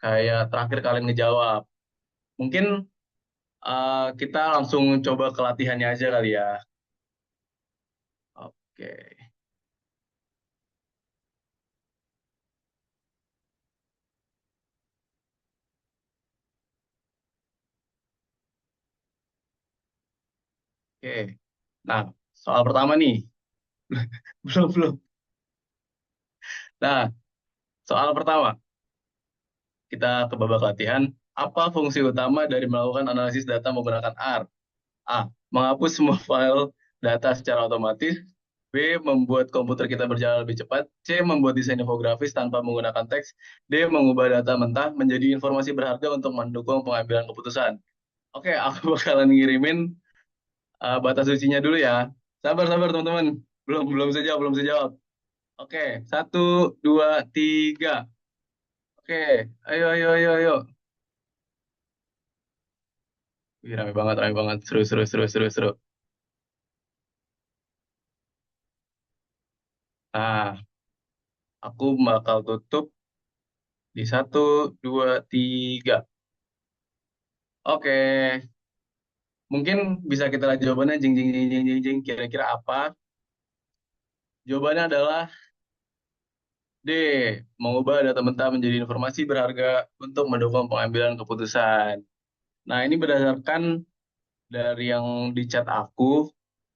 kayak terakhir kalian ngejawab. Mungkin kita langsung coba ke latihannya aja kali ya. Oke. Oke. Nah, soal pertama nih. Belum, belum. Nah, soal pertama. Kita ke babak latihan. Apa fungsi utama dari melakukan analisis data menggunakan R? A. Menghapus semua file data secara otomatis. B. Membuat komputer kita berjalan lebih cepat. C. Membuat desain infografis tanpa menggunakan teks. D. Mengubah data mentah menjadi informasi berharga untuk mendukung pengambilan keputusan. Oke, aku bakalan ngirimin batas sucinya dulu ya. Sabar, sabar teman-teman. Belum, belum bisa jawab, belum bisa jawab. Oke, 1, 2, 3. Oke, ayo, ayo, ayo, ayo. Wih, rame banget, rame banget. Seru, seru, seru, seru, seru. Nah, aku bakal tutup di 1, 2, 3. Oke, mungkin bisa kita lihat jawabannya. Jing, jing, jing, jing, jing, jing. Kira-kira apa? Jawabannya adalah D. Mengubah data mentah menjadi informasi berharga untuk mendukung pengambilan keputusan. Nah, ini berdasarkan dari yang di chat aku,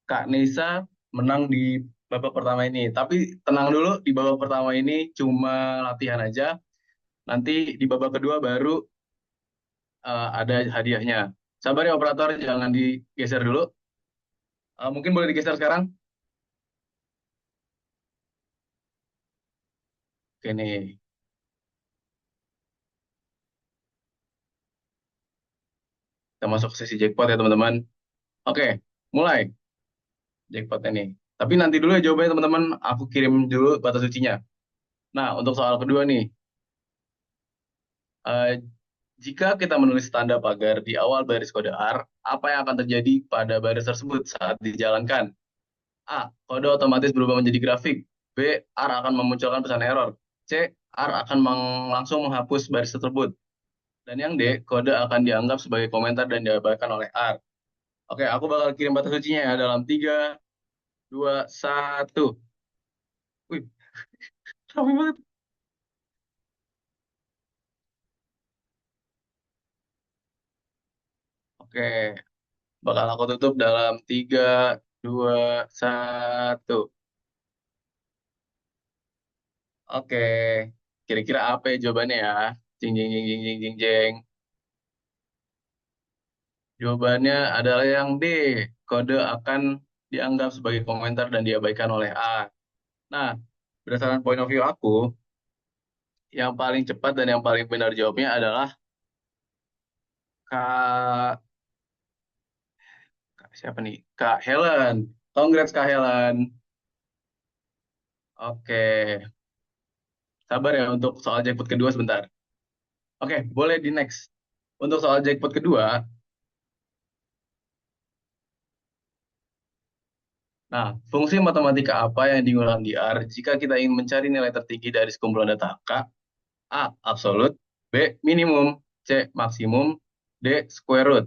Kak Nisa menang di babak pertama ini. Tapi tenang dulu, di babak pertama ini cuma latihan aja. Nanti di babak kedua baru ada hadiahnya. Sabar ya operator, jangan digeser dulu. Mungkin boleh digeser sekarang. Oke nih, kita masuk ke sesi jackpot ya teman-teman. Oke, mulai jackpotnya nih. Tapi nanti dulu ya jawabannya teman-teman, aku kirim dulu batas sucinya. Nah, untuk soal kedua nih, eh, jika kita menulis tanda pagar di awal baris kode R, apa yang akan terjadi pada baris tersebut saat dijalankan? A. Kode otomatis berubah menjadi grafik. B. R akan memunculkan pesan error. C. R akan langsung menghapus baris tersebut. Dan yang D, kode akan dianggap sebagai komentar dan diabaikan oleh R. Oke, aku bakal kirim batas sucinya ya dalam 3, 2, 1. Wih, ramai banget. Oke, bakal aku tutup dalam 3, 2, 1. Oke, kira-kira apa ya jawabannya ya? Jing, jing, jing, jing, jing, jing, jing. Jawabannya adalah yang D, kode akan dianggap sebagai komentar dan diabaikan oleh A. Nah, berdasarkan point of view aku, yang paling cepat dan yang paling benar jawabnya adalah Kak, siapa nih? Kak Helen. Congrats Kak Helen. Oke, sabar ya untuk soal jackpot kedua sebentar. Oke, boleh di next. Untuk soal jackpot kedua, nah, fungsi matematika apa yang digunakan di R jika kita ingin mencari nilai tertinggi dari sekumpulan data K? A. Absolut. B. Minimum. C. Maksimum. D. Square root.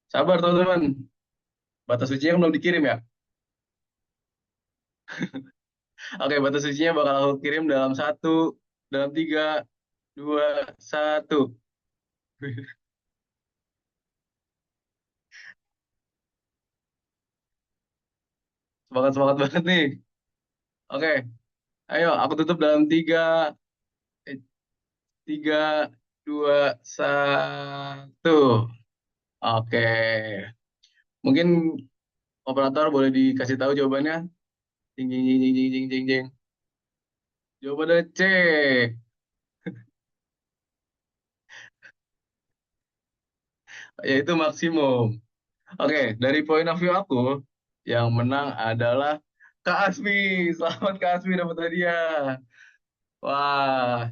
Sabar teman-teman. Batas sucinya kan belum dikirim ya? Oke, batas sucinya bakal aku kirim dalam 3, 2, 1. Semangat-semangat banget nih. Oke, ayo aku tutup dalam 3, 2, 1. Oke, mungkin operator boleh dikasih tahu jawabannya. Jing, jing, jing, jing, jing, jing, jing, jing. Jawabannya C, yaitu maksimum. Oke, dari point of view aku, yang menang adalah Kak Asmi. Selamat Kak Asmi dapat hadiah. Wah,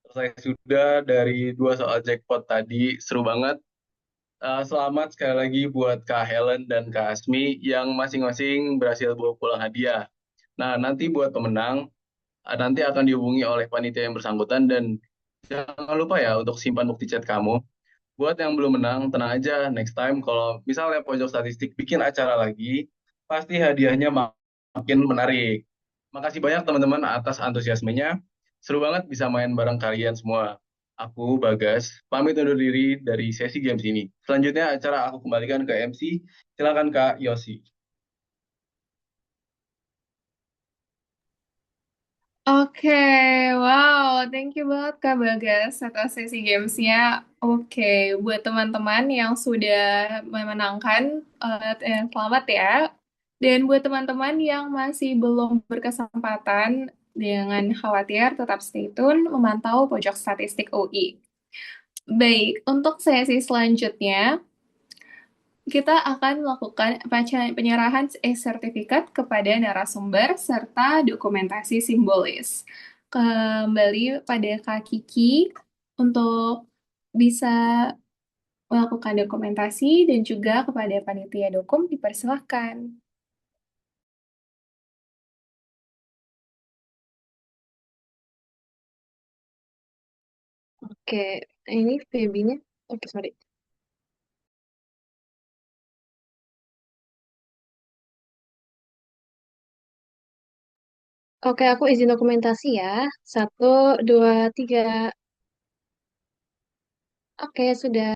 selesai sudah dari 2 soal jackpot tadi. Seru banget. Selamat sekali lagi buat Kak Helen dan Kak Asmi yang masing-masing berhasil bawa pulang hadiah. Nah, nanti buat pemenang, nanti akan dihubungi oleh panitia yang bersangkutan dan jangan lupa ya untuk simpan bukti chat kamu. Buat yang belum menang, tenang aja. Next time kalau misalnya pojok statistik bikin acara lagi, pasti hadiahnya makin menarik. Makasih banyak teman-teman atas antusiasmenya. Seru banget bisa main bareng kalian semua. Aku, Bagas, pamit undur diri dari sesi games ini. Selanjutnya acara aku kembalikan ke MC. Silakan Kak Yosi. Oke, wow, thank you banget Kak Bagas atas sesi gamesnya. Oke, buat teman-teman yang sudah memenangkan, selamat ya. Dan buat teman-teman yang masih belum berkesempatan, jangan khawatir, tetap stay tune memantau pojok statistik UI. Baik, untuk sesi selanjutnya, kita akan melakukan penyerahan sertifikat kepada narasumber serta dokumentasi simbolis. Kembali pada Kak Kiki untuk bisa melakukan dokumentasi dan juga kepada panitia dokum dipersilahkan. Oke, ini Feby-nya. Oke, sorry. Oke, aku izin dokumentasi ya. Satu, dua, tiga. Oke, sudah.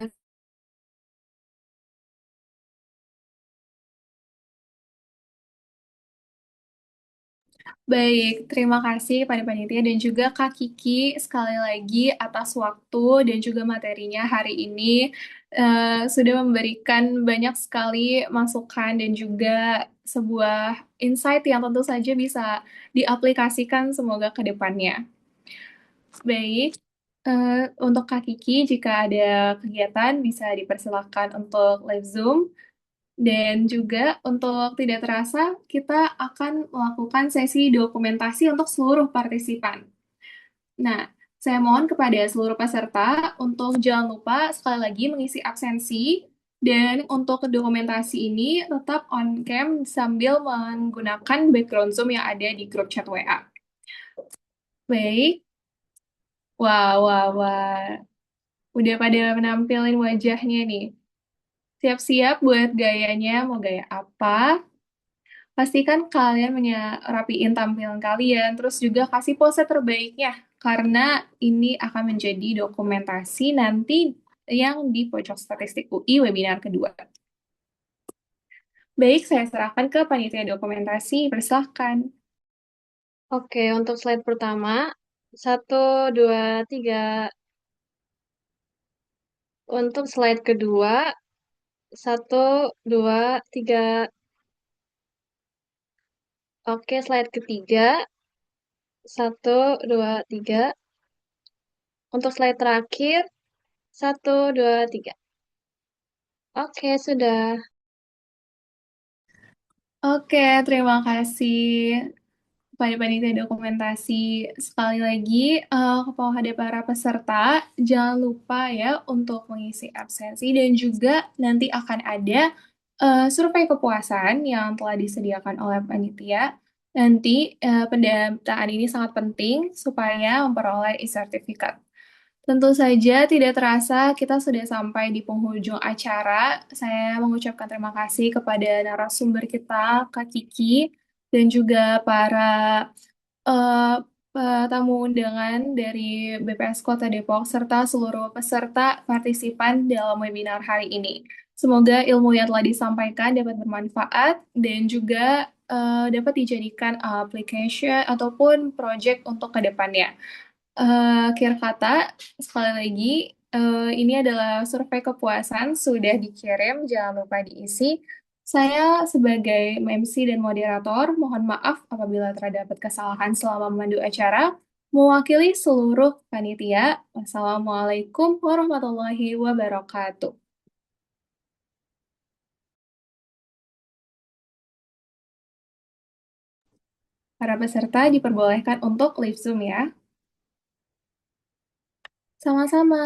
Baik, terima kasih kepada panitia dan juga Kak Kiki sekali lagi atas waktu dan juga materinya hari ini. Sudah memberikan banyak sekali masukan dan juga sebuah insight yang tentu saja bisa diaplikasikan semoga ke depannya. Baik, untuk Kak Kiki jika ada kegiatan bisa dipersilakan untuk live Zoom. Dan juga untuk tidak terasa, kita akan melakukan sesi dokumentasi untuk seluruh partisipan. Nah, saya mohon kepada seluruh peserta untuk jangan lupa sekali lagi mengisi absensi, dan untuk dokumentasi ini tetap on cam sambil menggunakan background Zoom yang ada di grup chat WA. Baik, wah, wah, wah. Udah pada menampilin wajahnya nih. Siap-siap buat gayanya, mau gaya apa? Pastikan kalian rapiin tampilan kalian, terus juga kasih pose terbaiknya, karena ini akan menjadi dokumentasi nanti yang di pojok statistik UI webinar kedua. Baik, saya serahkan ke panitia dokumentasi, persilahkan. Oke, untuk slide pertama. Satu, dua, tiga. Untuk slide kedua. Satu, dua, tiga. Oke, slide ketiga. Satu, dua, tiga. Untuk slide terakhir. Satu, dua, tiga. Oke, sudah. Oke, terima kasih kepada panitia dokumentasi. Sekali lagi, kepada para peserta, jangan lupa ya untuk mengisi absensi dan juga nanti akan ada survei kepuasan yang telah disediakan oleh panitia. Nanti pendataan ini sangat penting supaya memperoleh e-sertifikat. Tentu saja tidak terasa kita sudah sampai di penghujung acara. Saya mengucapkan terima kasih kepada narasumber kita, Kak Kiki, dan juga para eh, tamu undangan dari BPS Kota Depok, serta seluruh peserta partisipan dalam webinar hari ini. Semoga ilmu yang telah disampaikan dapat bermanfaat dan juga dapat dijadikan application ataupun project untuk ke depannya. Akhir kata, sekali lagi, ini adalah survei kepuasan, sudah dikirim, jangan lupa diisi. Saya sebagai MC dan moderator, mohon maaf apabila terdapat kesalahan selama memandu acara. Mewakili seluruh panitia, wassalamualaikum warahmatullahi wabarakatuh. Para peserta diperbolehkan untuk live Zoom ya. Sama-sama.